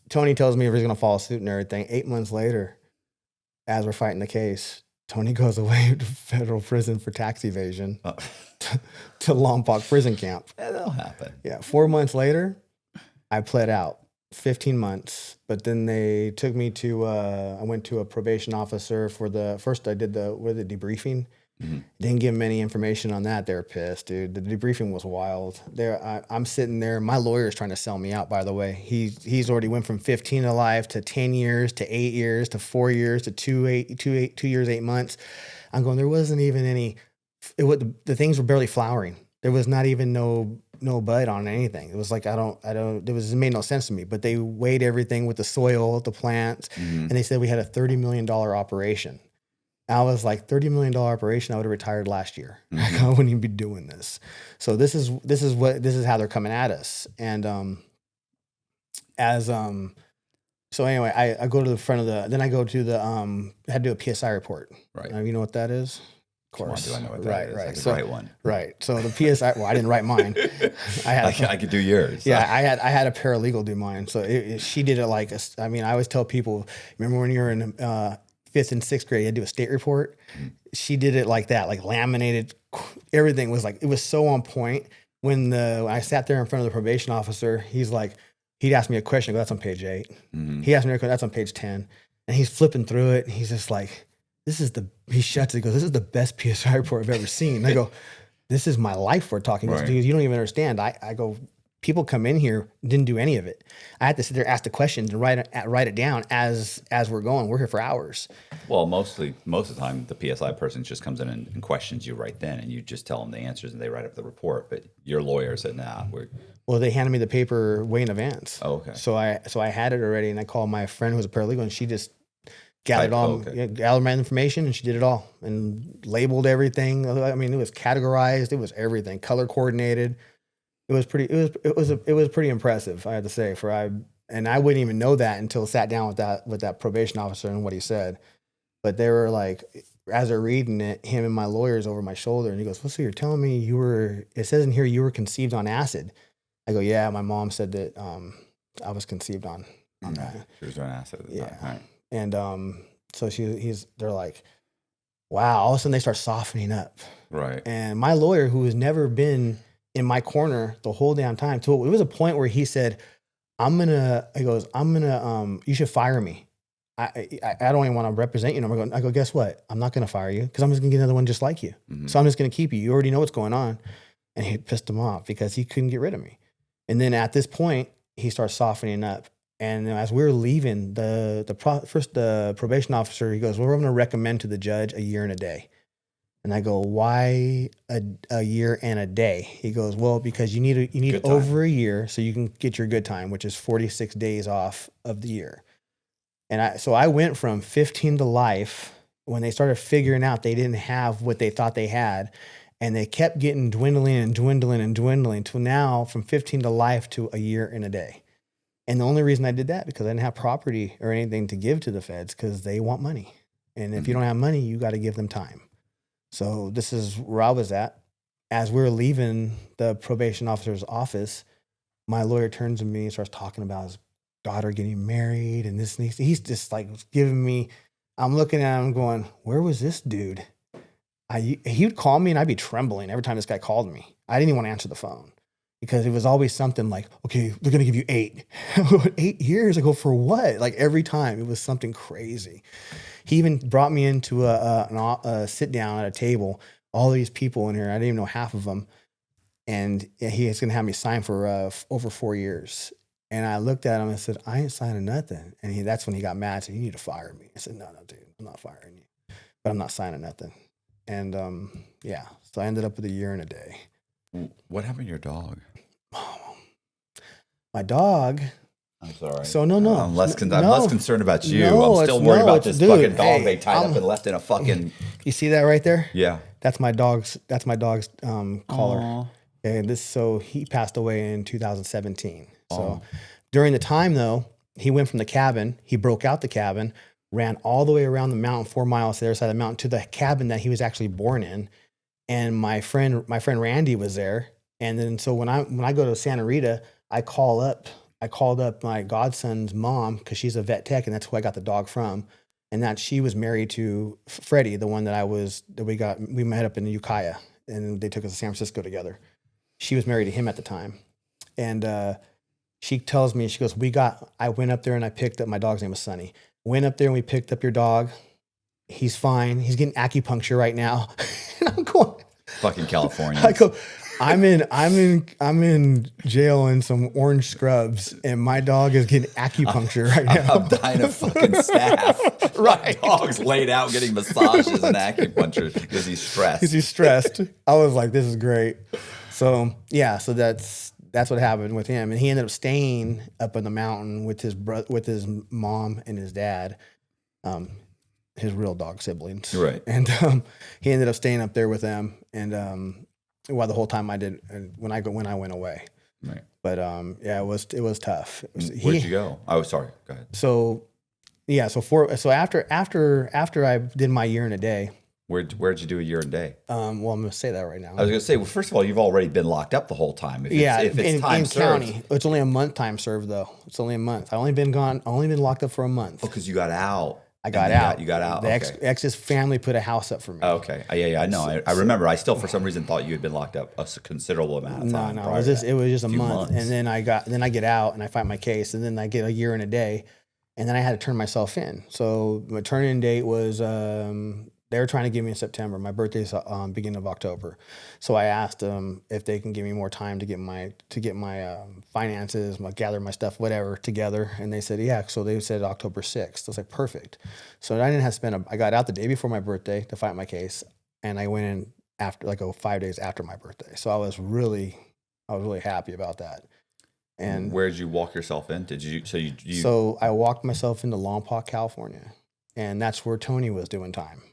Tony tells me if he's going to follow suit and everything. 8 months later, as we're fighting the case, Tony goes away to federal prison for tax evasion to Lompoc prison camp. Yeah, that'll happen. Yeah, 4 months later, I pled out 15 months. But then they took me to, I went to a probation officer first I did the debriefing. Mm-hmm. Didn't give them any information on that. They were pissed, dude. The debriefing was wild. I'm sitting there. My lawyer's trying to sell me out, by the way. He's already went from 15 to life to 10 years to 8 years to 4 years to 2 years, 8 months. I'm going, there wasn't even any, the things were barely flowering. There was not even no bud on anything. It was like, it made no sense to me, but they weighed everything with the soil, the plants, and they said we had a $30 million operation. I was like, $30 million operation, I would have retired last year. Mm-hmm. I wouldn't even be doing this. So this is how they're coming at us. And so anyway, I go to the front of then I go to the I had to do a PSI report. Right. You know what that is? Of course. Do I know what that is? Right. I could write one. Right. So the PSI, well, I didn't write mine. I could do yours. Yeah, I had a paralegal do mine. So she did it like, I always tell people, remember when you were in 5th and 6th grade, you had to do a state report. She did it like that, like laminated. Everything was like, it was so on point. When I sat there in front of the probation officer, he'd ask me a question. I go, that's on page 8. Mm-hmm. He asked me a question, that's on page 10. And he's flipping through it. And he's just like, he shuts it. He goes, this is the best PSI report I've ever seen. And I go, this is my life we're talking about. Because you don't even understand. I go, people come in here, didn't do any of it. I had to sit there, ask the questions, and write it down as we're going. We're here for hours. Well, most of the time, the PSI person just comes in and questions you right then, and you just tell them the answers, and they write up the report. But your lawyer said, "Nah, we're." Well, they handed me the paper way in advance. Oh, okay. So I had it already, and I called my friend who was a paralegal, and she just gathered all, okay. gathered my information, and she did it all and labeled everything. I mean, it was categorized, it was everything, color coordinated. It was pretty impressive, I had to say. And I wouldn't even know that until I sat down with that probation officer and what he said. But they were like, as they're reading it, him and my lawyer's over my shoulder, and he goes, "Well, so you're telling me it says in here you were conceived on acid?" I go, "Yeah, my mom said that I was conceived on that." She was on acid at the time. Right. And so they're like, wow, all of a sudden they start softening up. Right. And my lawyer, who has never been in my corner the whole damn time, so it was a point where he said, you should fire me. I don't even want to represent you no more. I go, guess what? I'm not going to fire you because I'm just going to get another one just like you. Mm-hmm. So I'm just going to keep you. You already know what's going on. And he pissed him off because he couldn't get rid of me. And then at this point, he starts softening up. And as we were leaving, the probation officer, he goes, "Well, we're going to recommend to the judge a year and a day." And I go, "Why a year and a day?" He goes, "Well, because you need over a year so you can get your good time, which is 46 days off of the year." And so I went from 15 to life when they started figuring out they didn't have what they thought they had. And they kept getting dwindling to now from 15 to life to a year and a day. And the only reason I did that because I didn't have property or anything to give to the feds because they want money. And if you don't have money, you got to give them time. So this is where I was at. As we were leaving the probation officer's office, my lawyer turns to me and starts talking about his daughter getting married and this and he's just like giving me, I'm looking at him going, where was this dude? He would call me and I'd be trembling every time this guy called me. I didn't even want to answer the phone because it was always something like, okay, they're going to give you 8. 8 years? I go, for what? Like every time it was something crazy. He even brought me into a sit down at a table, all these people in here. I didn't even know half of them. And he was going to have me sign for over 4 years. And I looked at him and said, "I ain't signing nothing." And that's when he got mad. He said, "You need to fire me." I said, "No, dude, I'm not firing you, but I'm not signing nothing." And so I ended up with a year and a day. What happened to your dog? My dog. I'm sorry. So no. I'm less concerned about you. No, I'm still worried about this fucking dog they tied up and left in a fucking. You see that right there? Yeah. That's my dog's collar. And so he passed away in 2017. So during the time though, he went from the cabin, he broke out the cabin, ran all the way around the mountain, 4 miles to the other side of the mountain to the cabin that he was actually born in. And my friend Randy was there. And then so when I go to Santa Rita, I called up my godson's mom because she's a vet tech, and that's who I got the dog from. And that she was married to Freddie, the one we met up in Ukiah, and they took us to San Francisco together. She was married to him at the time. And she tells me, she goes, I went up there and I picked up, my dog's name was Sonny. Went up there and we picked up your dog. He's fine. He's getting acupuncture right now. And I'm going, fucking California. I go, I'm in jail in some orange scrubs, and my dog is getting acupuncture right now. I'm dying of fucking staph. Right. My dog's laid out getting massages and acupuncture because he's stressed. He's stressed. I was like, this is great. So yeah, so that's what happened with him, and he ended up staying up in the mountain with his mom and his dad, his real dog siblings. Right. And he ended up staying up there with them, and well, the whole time I did when I went away. Right. But it was tough. Where'd you go? Oh, sorry. Go ahead. So yeah, so after I did my year and a day. Where'd you do a year and a day? Well, I'm going to say that right now. I was going to say, well, first of all, you've already been locked up the whole time. If it's time served. County. It's only a month time served, though. It's only a month. I've only been locked up for a month. Oh, because you got out. I got out. You got out. The ex's family put a house up for me. Oh, okay. Yeah, I know. I remember. I still, for some reason, thought you had been locked up a considerable amount of time. No. It was just a month. And then I get out and I fight my case, and then I get a year and a day, and then I had to turn myself in. So my turn-in date was they were trying to give me in September. My birthday's beginning of October. So I asked them if they can give me more time to get my finances, gather my stuff, whatever, together. And they said, yeah. So they said October 6th. I was like, perfect. So I didn't have to spend I got out the day before my birthday to fight my case. And I went in after 5 days after my birthday. So I was really happy about that. And where did you walk yourself in? Did you? So I walked myself into Lompoc, California. and that's where Tony was doing time.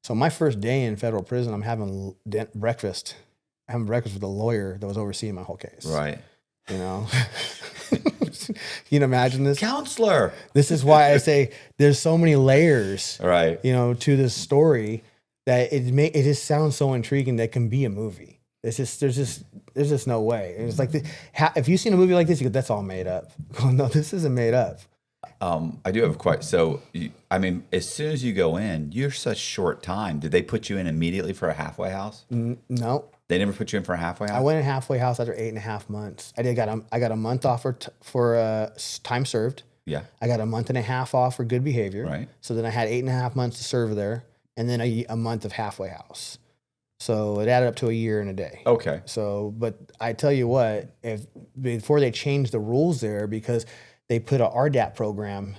So my first day in federal prison, I'm having breakfast. I'm having breakfast with a lawyer that was overseeing my whole case. Right. You know, you can imagine this. Counselor. This is why I say there's so many layers, Right. you know, to this story that it just sounds so intriguing that it can be a movie. It's just there's just no way. It's like if you've seen a movie like this, you go, that's all made up. No, this isn't made up. I do have a question. So, I mean, as soon as you go in, you're such short time. Did they put you in immediately for a halfway house? No. They never put you in for a halfway house? I went in halfway house after 8.5 months. I got a month off for time served. Yeah. I got a month and a half off for good behavior. Right. So then I had 8.5 months to serve there, and then a month of halfway house. So it added up to a year and a day. Okay. So, but I tell you what, before they changed the rules there, because they put a RDAP program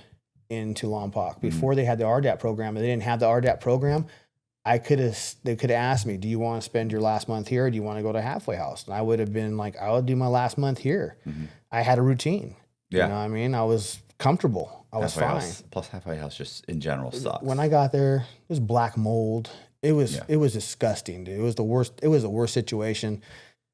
into Lompoc. Before they had the RDAP program, and they didn't have the RDAP program, they could have asked me, do you want to spend your last month here, or do you want to go to halfway house? And I would have been like, I would do my last month here. I had a routine. Yeah. You know what I mean? I was comfortable. I was halfway fine. House, plus halfway house just in general sucks. When I got there, it was black mold. It was disgusting, dude. It was the worst. It was the worst situation.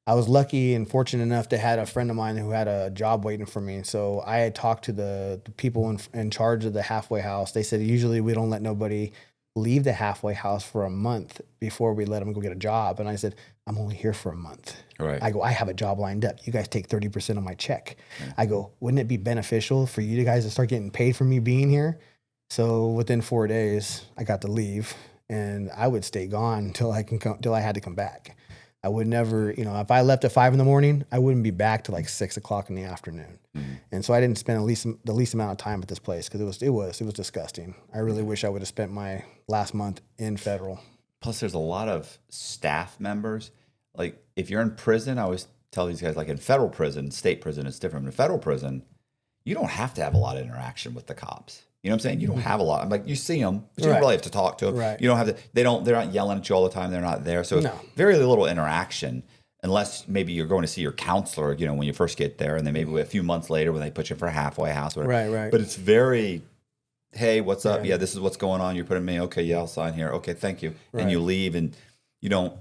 I was lucky and fortunate enough to have a friend of mine who had a job waiting for me. So I had talked to the people in charge of the halfway house. They said, usually we don't let nobody leave the halfway house for a month before we let them go get a job. And I said, I'm only here for a month. Right. I go, I have a job lined up. You guys take 30% of my check. I go, wouldn't it be beneficial for you guys to start getting paid for me being here? So within 4 days, I got to leave, and I would stay gone until I had to come back. I would never, if I left at 5 a.m, I wouldn't be back till like 6 o'clock in the afternoon. And so I didn't spend the least amount of time at this place because it was disgusting. I really wish I would have spent my last month in federal. Plus, there's a lot of staff members. Like, if you're in prison, I always tell these guys, like in federal prison, state prison, it's different. In federal prison, you don't have to have a lot of interaction with the cops. You know what I'm saying? You don't have a lot. I'm like, you see them, but you don't really have to talk to them. Right. You don't have to. They're not yelling at you all the time. They're not there. So very little interaction, unless maybe you're going to see your counselor. When you first get there, and then maybe a few months later when they put you for a halfway house. Whatever. Right. But it's very, hey, what's up? Yeah, this is what's going on. You're putting me. Okay, yeah, I'll sign here. Okay, thank you. And you leave, and you don't.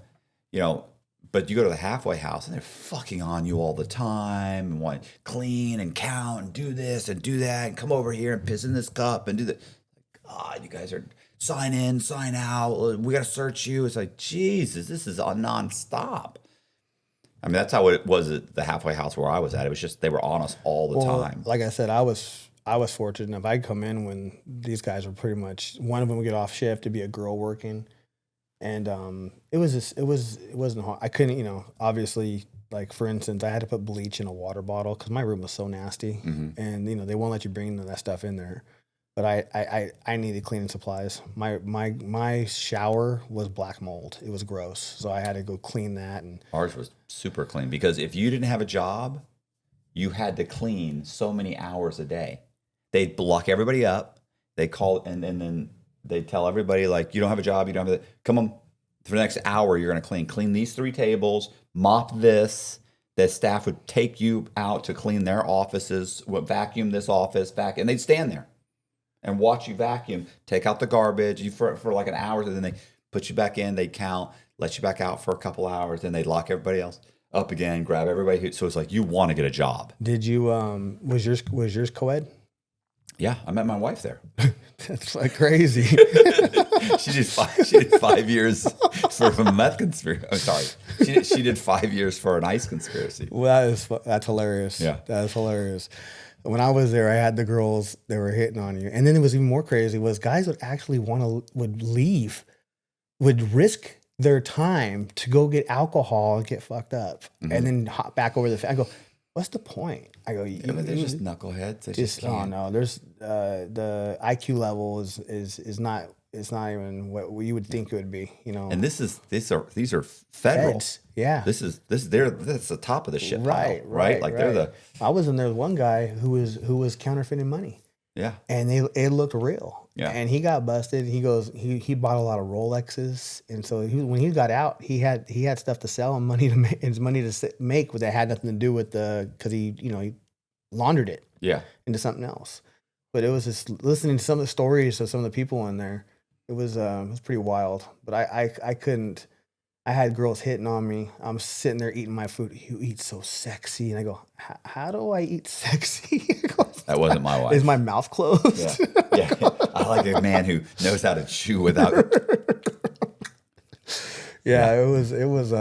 But you go to the halfway house and they're fucking on you all the time and want to clean and count and do this and do that and come over here and piss in this cup and do that. God, you guys are sign in, sign out. We got to search you. It's like, Jesus, this is nonstop. I mean, that's how it was at the halfway house where I was at. It was just they were on us all the time. Like I said, I was fortunate enough. I'd come in when these guys were pretty much, one of them would get off shift to be a girl working. And it wasn't hard. I couldn't, obviously, like for instance, I had to put bleach in a water bottle because my room was so nasty, and they won't let you bring that stuff in there. But I needed cleaning supplies. My shower was black mold. It was gross, so I had to go clean that. And ours was super clean because if you didn't have a job, you had to clean so many hours a day. They'd block everybody up. They call and then. They tell everybody, like, you don't have a job, you don't have come on, for the next hour, you're going to clean these 3 tables, mop this. The staff would take you out to clean their offices, would vacuum this office, and they'd stand there and watch you vacuum, take out the garbage for like an hour, and then they put you back in, they'd count, let you back out for a couple hours, then they'd lock everybody else up again, grab everybody. So it's like, you want to get a job. Did you, was yours co-ed? Yeah, I met my wife there. That's like crazy. She did 5 years for a meth conspiracy. I'm sorry. She did 5 years for an ice conspiracy. Well, that's hilarious. Yeah. That's hilarious. When I was there, I had the girls that were hitting on you. And then it was even more crazy was guys would actually would leave, would risk their time to go get alcohol and get fucked up and then hop back over the I go, what's the point? I go, they're just knuckleheads. They just oh no, there's the IQ level is not, it's not even what you would think it would be, And these are federal. Feds, yeah. That's the top of the shit pile, right? Like they're the. I was in there with one guy who was counterfeiting money. Yeah. And it looked real. Yeah. And he got busted. He goes, he bought a lot of Rolexes. And so when he got out, he had stuff to sell and money to make, but that had nothing to do with because he laundered it Yeah. into something else. But it was just listening to some of the stories of some of the people in there. It was pretty wild. But I couldn't. I had girls hitting on me. I'm sitting there eating my food. You eat so sexy, and I go, how do I eat sexy? That wasn't my wife. Is my mouth closed? Yeah. I like a man who knows how to chew without. It was.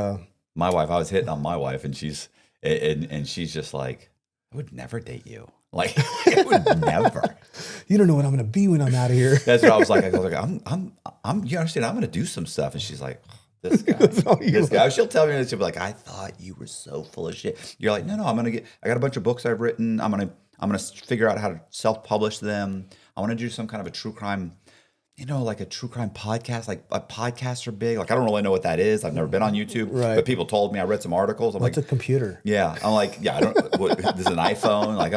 My wife. I was hitting on my wife, and she's just like, I would never date you. Like, I would never. You don't know what I'm gonna be when I'm out of here. That's what I was like. You understand? I'm gonna do some stuff, and she's like, this guy. She'll tell me, and she'll be like, I thought you were so full of shit. You're like, no, I got a bunch of books I've written. I'm gonna figure out how to self-publish them. I want to do some kind of a true crime, like a true crime podcast. Like, podcasts are big. Like, I don't really know what that is. I've never been on YouTube, right. But people told me. I read some articles. What's a computer? Yeah, I'm like, I don't. This is an iPhone. Like,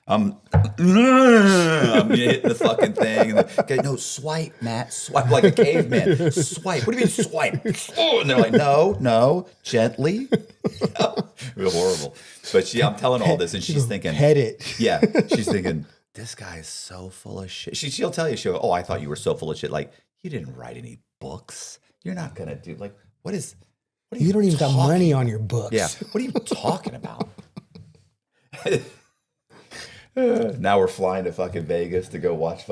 I'm hitting the fucking thing. And okay, no, swipe, Matt. Swipe like a caveman. Swipe. What do you mean swipe? Oh, and they're like, no, gently. It was horrible. But I'm telling all this, and she's thinking, head it. Yeah, she's thinking, this guy is so full of shit. She'll tell you, she'll go, oh, I thought you were so full of shit. Like, you didn't write any books. You're not gonna do what you don't even got money on your books. Yeah. What are you talking about? Now we're flying to fucking Vegas to go watch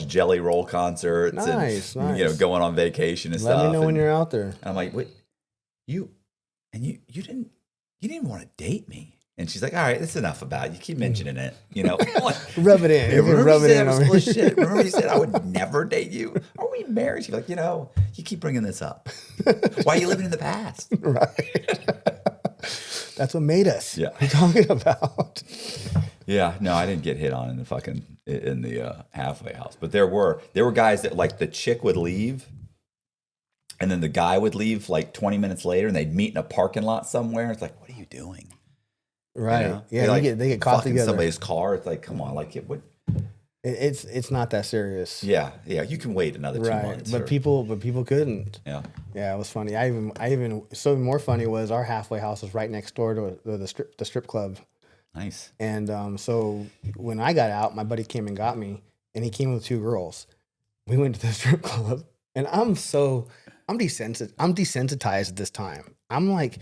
Jelly Roll concerts. Nice. Going on vacation and stuff. Let me know when you're out there. And I'm like, wait, you didn't want to date me. And she's like, all right, that's enough about it. You keep mentioning it, Like, rub it in. Remember you said Remember you said I would never date you? Are we married? She's like, you keep bringing this up. Why are you living in the past? Right. That's what made us. Yeah. What are you talking about? Yeah, no, I didn't get hit on in the halfway house. But there were guys that, like, the chick would leave, and then the guy would leave like 20 minutes later, and they'd meet in a parking lot somewhere. It's like, what are you doing? Right. Yeah, they get caught together. Somebody's car. It's like, come on, like what? It's not that serious. Yeah. You can wait another 2 months. But people couldn't. Yeah. Yeah, it was funny. I even so more funny was our halfway house was right next door to the strip club. Nice. And so when I got out, my buddy came and got me, and he came with 2 girls. We went to the strip club, and I'm desensitized at this time. I'm like,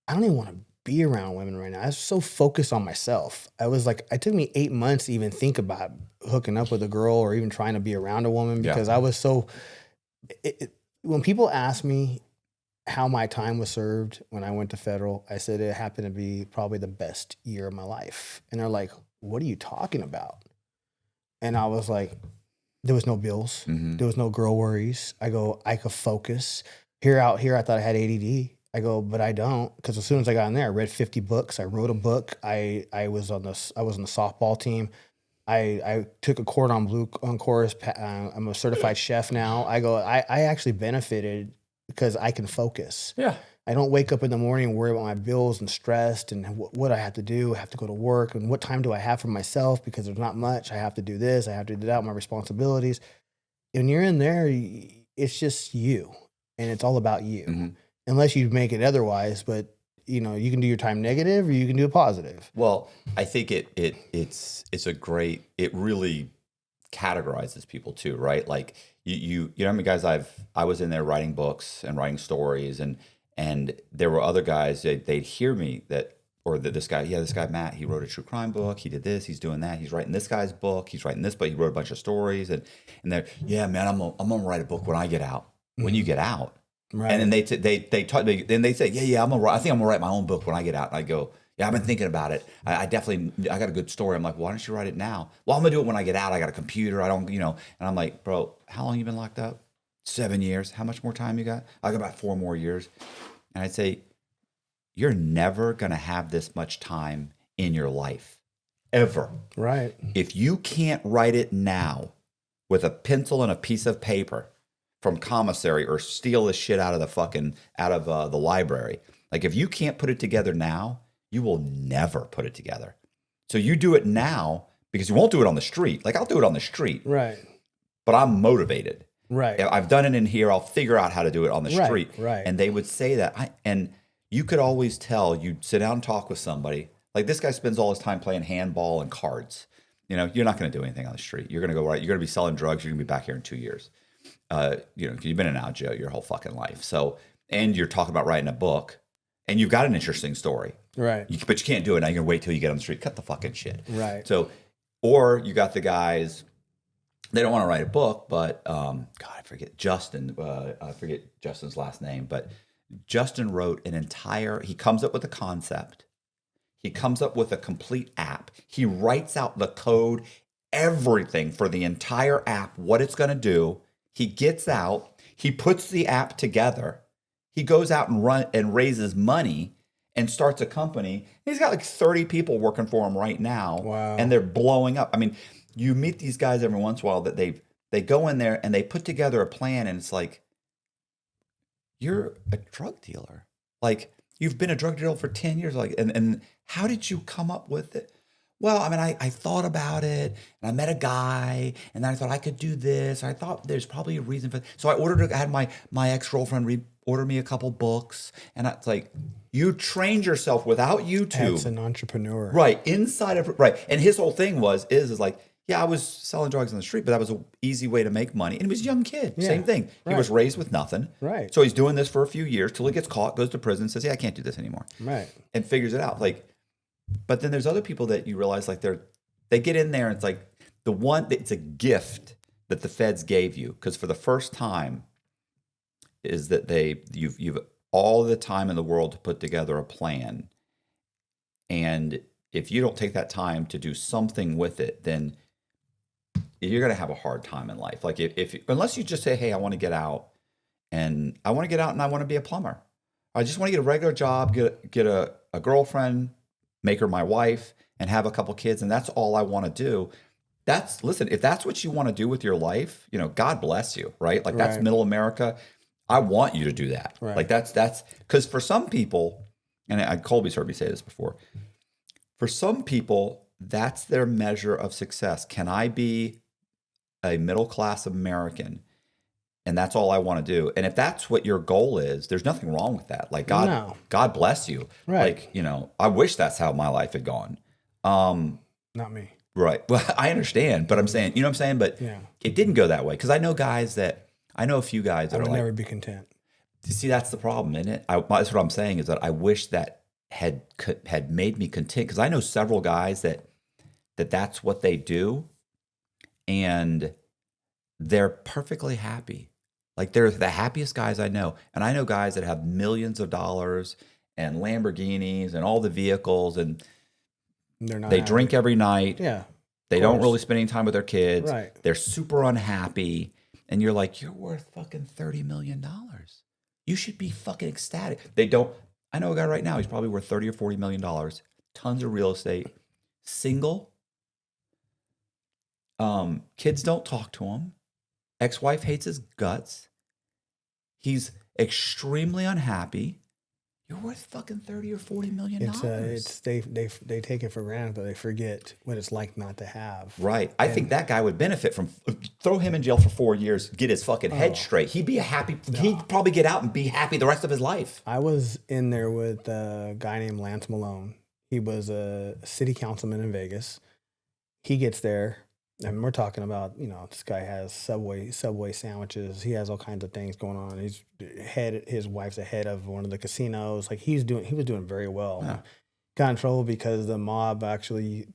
I don't even want to be around women right now. I was so focused on myself. I was like, it took me 8 months to even think about hooking up with a girl or even trying to be around a woman because I was so. When people ask me how my time was served when I went to federal, I said it happened to be probably the best year of my life. And they're like, what are you talking about? And I was like, there was no bills. Mm-hmm. There was no girl worries. I go, I could focus. Out here, I thought I had ADD. I go, but I don't, because as soon as I got in there, I read 50 books. I wrote a book. I was on the softball team. I took a cordon bleu course. I'm a certified chef now. I actually benefited because I can focus. Yeah. I don't wake up in the morning and worry about my bills and stressed and what I have to do. I have to go to work and what time do I have for myself because there's not much. I have to do this. I have to do that, my responsibilities. When you're in there, it's just you and it's all about you. Mm-hmm. Unless you make it otherwise, but you can do your time negative or you can do it positive. Well, I think it's it really categorizes people too, right? Like you know how many guys I was in there writing books and writing stories and there were other guys they'd hear me this guy Matt, he wrote a true crime book, he did this, he's doing that, he's writing this guy's book, he's writing this, but he wrote a bunch of stories and they're, yeah, man, I'm gonna write a book when I get out. When you get out. Right. And then they say, yeah, I think I'm gonna write my own book when I get out. And I go, yeah, I've been thinking about it. I got a good story. I'm like, why don't you write it now? Well, I'm gonna do it when I get out. I got a computer. I don't, and I'm like, bro, how long you been locked up? 7 years. How much more time you got? I got about 4 more years. And I'd say, you're never gonna have this much time in your life, ever. Right. If you can't write it now with a pencil and a piece of paper from commissary or steal the shit out of the library. Like if you can't put it together now, you will never put it together. So you do it now because you won't do it on the street. Like I'll do it on the street. Right. But I'm motivated. Right. I've done it in here. I'll figure out how to do it on the street. Right. And they would say that. And you could always tell, you'd sit down and talk with somebody. Like this guy spends all his time playing handball and cards. You know, you're not going to do anything on the street. You're going to go right. You're going to be selling drugs. You're going to be back here in 2 years. You know, 'cause you've been in and out of jail your whole fucking life. So, and you're talking about writing a book, and you've got an interesting story. Right. But you can't do it now. You're going to wait till you get on the street. Cut the fucking shit. Right. So, or you got the guys, they don't want to write a book, but God, I forget Justin. I forget Justin's last name, but Justin wrote an entire. He comes up with a concept. He comes up with a complete app. He writes out the code, everything for the entire app, what it's going to do. He gets out. He puts the app together. He goes out and raises money and starts a company. He's got like 30 people working for him right now. Wow. And they're blowing up. I mean, you meet these guys every once in a while that they go in there and they put together a plan, and it's like, you're a drug dealer. Like, you've been a drug dealer for 10 years. Like, and how did you come up with it? Well, I mean, I thought about it, and I met a guy, and then I thought I could do this. I thought there's probably a reason for it. So I had my ex-girlfriend order me a couple books, and it's like, you trained yourself without YouTube. As an entrepreneur. Right. Inside of, right. And his whole thing is like, yeah, I was selling drugs on the street, but that was an easy way to make money. And he was a young kid. Yeah, Same thing. He right. was raised with nothing. Right. So he's doing this for a few years till he gets caught, goes to prison, says, yeah, I can't do this anymore. Right. And figures it out. Like, but then there's other people that you realize like they get in there and it's like it's a gift that the feds gave you. Because for the first time is that you've all the time in the world to put together a plan. And if you don't take that time to do something with it, then you're going to have a hard time in life. Like unless you just say, hey, I want to get out and I want to be a plumber. I just want to get a regular job, get a girlfriend, make her my wife, and have a couple kids. And that's all I want to do. Listen, if that's what you want to do with your life, you know, God bless you, right? Like that's middle America. I want you to do that. Right. Like that's because for some people, and Colby's heard me say this before, for some people, that's their measure of success. Can I be a middle-class American? And that's all I want to do. And if that's what your goal is, there's nothing wrong with that. Like God bless you. Right. Like, you know, I wish that's how my life had gone. Not me. Right. Well, I understand, but I'm saying, you know what I'm saying? But Yeah. it didn't go that way. Because I know a few guys that I are would like, never be content. see, that's the problem, isn't it? That's what I'm saying is that I wish that had made me content. Because I know several guys that's what they do. And they're perfectly happy. Like they're the happiest guys I know. And I know guys that have millions of dollars and Lamborghinis and all the vehicles, and They're not they happy. drink every night. Yeah. They don't really spend any time with their kids. Right. They're super unhappy. And you're like, you're worth fucking $30 million. You should be fucking ecstatic. They don't. I know a guy right now, he's probably worth $30 or $40 million. Tons of real estate. Single. Kids don't talk to him. Ex-wife hates his guts. He's extremely unhappy. You're worth fucking $30 or $40 million. They take it for granted, but they forget what it's like not to have. Right. I think that guy would benefit from throw him in jail for 4 years, get his fucking head straight. He'd be he'd probably get out and be happy the rest of his life. I was in there with a guy named Lance Malone. He was a city councilman in Vegas. He gets there. And we're talking about, you know, this guy has Subway sandwiches. He has all kinds of things going on. His wife's the head of one of the casinos. Like he was doing very well. Yeah. Got in trouble because the mob actually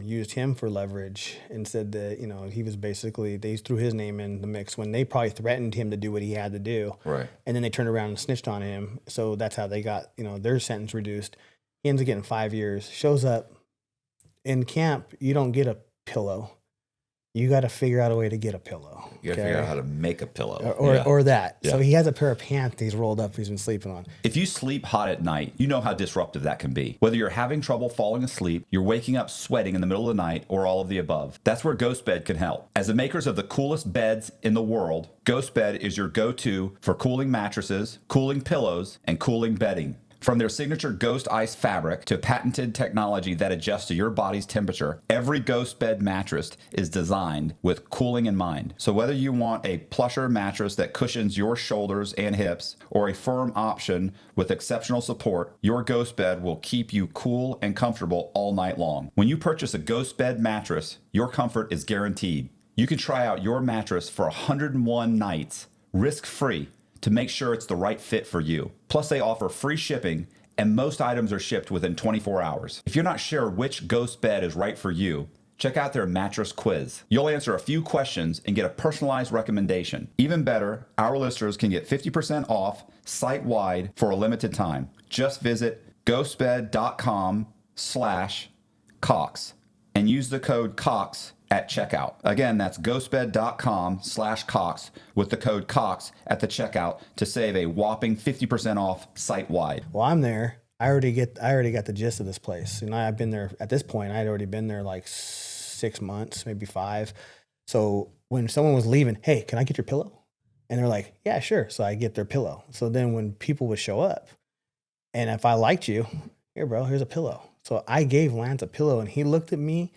used him for leverage and said that, you know, he was basically, they threw his name in the mix when they probably threatened him to do what he had to do. Right. And then they turned around and snitched on him. So that's how they got, you know, their sentence reduced. He ends up getting 5 years. Shows up in camp. You don't get a pillow. You got to figure out a way to get a pillow. You got to figure out how to make a pillow. Or that. Yeah. So he has a pair of pants he's rolled up he's been sleeping on. If you sleep hot at night, you know how disruptive that can be. Whether you're having trouble falling asleep, you're waking up sweating in the middle of the night, or all of the above. That's where Ghost Bed can help. As the makers of the coolest beds in the world, Ghost Bed is your go-to for cooling mattresses, cooling pillows, and cooling bedding. From their signature Ghost Ice fabric to patented technology that adjusts to your body's temperature, every Ghost Bed mattress is designed with cooling in mind. So whether you want a plusher mattress that cushions your shoulders and hips or a firm option with exceptional support, your Ghost Bed will keep you cool and comfortable all night long. When you purchase a Ghost Bed mattress, your comfort is guaranteed. You can try out your mattress for 101 nights, risk-free, to make sure it's the right fit for you. Plus, they offer free shipping, and most items are shipped within 24 hours. If you're not sure which Ghost Bed is right for you, check out their mattress quiz. You'll answer a few questions and get a personalized recommendation. Even better, our listeners can get 50% off site-wide for a limited time. Just visit ghostbed.com/Cox and use the code COX at checkout. Again, that's ghostbed.com/Cox with the code COX at the checkout to save a whopping 50% off site-wide. Well, I'm there. I already got the gist of this place. And I've been there at this point. I'd already been there like 6 months, maybe 5. So when someone was leaving, hey, can I get your pillow? And they're like, yeah, sure. So I get their pillow. So then when people would show up, and if I liked you, here, bro, here's a pillow. So I gave Lance a pillow, and he looked at me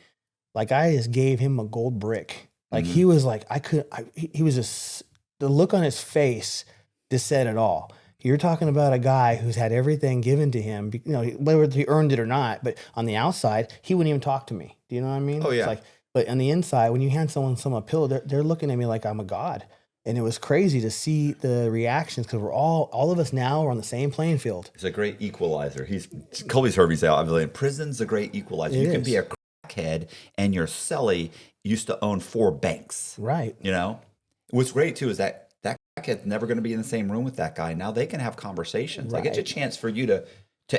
like I just gave him a gold brick. Like he was like, he was just, the look on his face just said it all. You're talking about a guy who's had everything given to him, you know, whether he earned it or not, but on the outside, he wouldn't even talk to me. Do you know what I mean? Oh, yeah. It's like, but on the inside, when you hand someone a pillow, they're looking at me like I'm a god. And it was crazy to see the reactions because we're all of us now are on the same playing field. It's a great equalizer. Colby's heard me say, I believe prison's a great equalizer. You can be a crackhead and your cellie used to own 4 banks. Right. You know? What's great too is that crackhead's never going to be in the same room with that guy. Now they can have conversations. Right. Like it's a chance for you to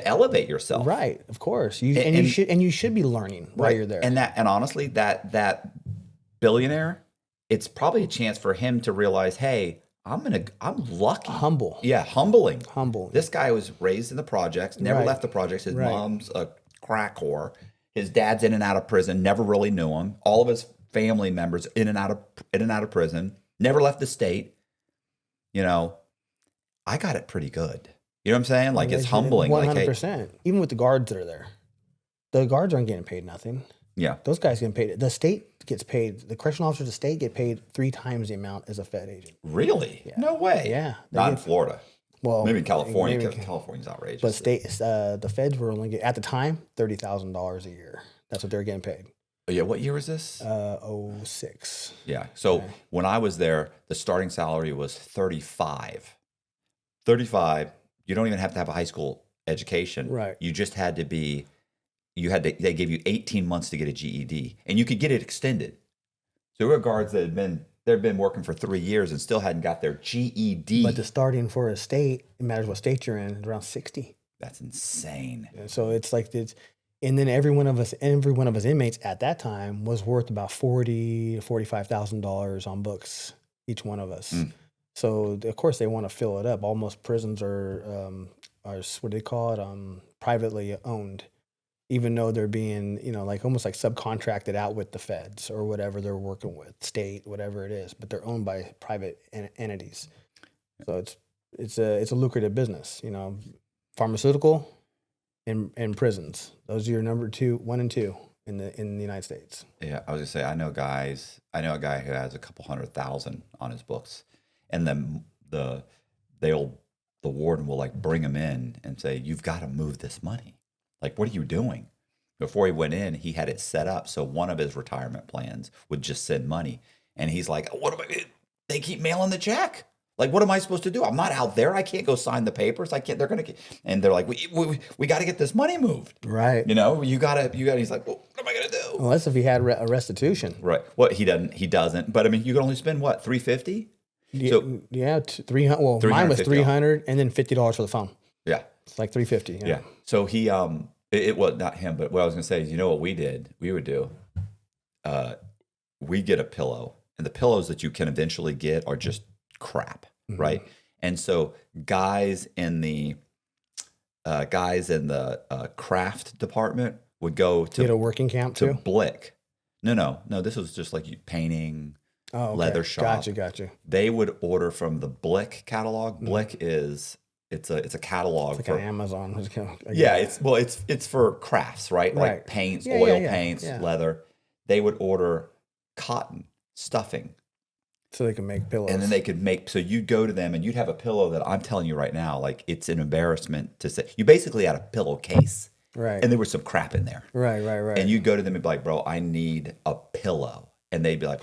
elevate yourself. Right. Of course. You should be learning while you're there. And honestly, that billionaire, it's probably a chance for him to realize, hey, I'm lucky. Humble. Yeah, humbling. Humble. This guy was raised in the projects, never left the projects. His mom's a crack whore. His dad's in and out of prison, never really knew him. All of his family members in and out of prison, never left the state. You know, I got it pretty good. You know what I'm saying? Like it's humbling. 100%. Like, hey, even with the guards that are there, the guards aren't getting paid nothing. Yeah, those guys getting paid. The state gets paid. The correctional officers of the state get paid 3 times the amount as a Fed agent. Really? Yeah. No way. Yeah, not in Florida. Well, maybe in California. Because California's outrageous. But the feds were only at the time $30,000 a year. That's what they're getting paid. Oh, yeah. What year was this? 06. Yeah. So when I was there, the starting salary was 35. 35. You don't even have to have a high school education. Right. You just had to be. They gave you 18 months to get a GED, and you could get it extended. So there were guards that they'd been working for 3 years and still hadn't got their GED. But the starting for a state, it matters what state you're in, is around 60. That's insane. And so it's like and then every one of us inmates at that time was worth about $40,000 to $45,000 on books, each one of us. So of course they want to fill it up. Almost prisons are what do they call it? Privately owned. Even though they're being, like almost like subcontracted out with the feds or whatever they're working with, state, whatever it is, but they're owned by private entities. So it's a lucrative business, pharmaceutical and prisons. Those are your number 1 and 2 in the United States. Yeah, I was gonna say I know a guy who has a couple $100,000 on his books, and then the warden will like bring him in and say, "You've got to move this money." Like, what are you doing? Before he went in, he had it set up so one of his retirement plans would just send money. And he's like, they keep mailing the check. Like, what am I supposed to do? I'm not out there. I can't go sign the papers. I can't, and they're like, we got to get this money moved. Right. You got to, he's like, well, what am I going to do? Unless if he had a restitution. Right. Well, he doesn't. But I mean, you can only spend what, $350? So, yeah, 300. Well, mine was $300 and then $50 for the phone. Yeah. It's like $350. Yeah. So he, it was not him, but what I was going to say is, what we did? We would do, we get a pillow, and the pillows that you can eventually get are just crap, right? And so guys in the craft department would go to get a working camp to too. Blick. No. This was just like painting, leather shop. Gotcha. They would order from the Blick catalog. Blick is it's a catalog It's like for an Amazon. yeah. It's for crafts, right? Right. Like paints, Yeah, oil yeah. paints, Yeah. leather. They would order cotton stuffing. So they can make pillows. And then they could make, so you'd go to them and you'd have a pillow that I'm telling you right now, like it's an embarrassment to say. You basically had a pillowcase. Right. And there was some crap in there. Right. And you'd go to them and be like, bro, I need a pillow. And they'd be like,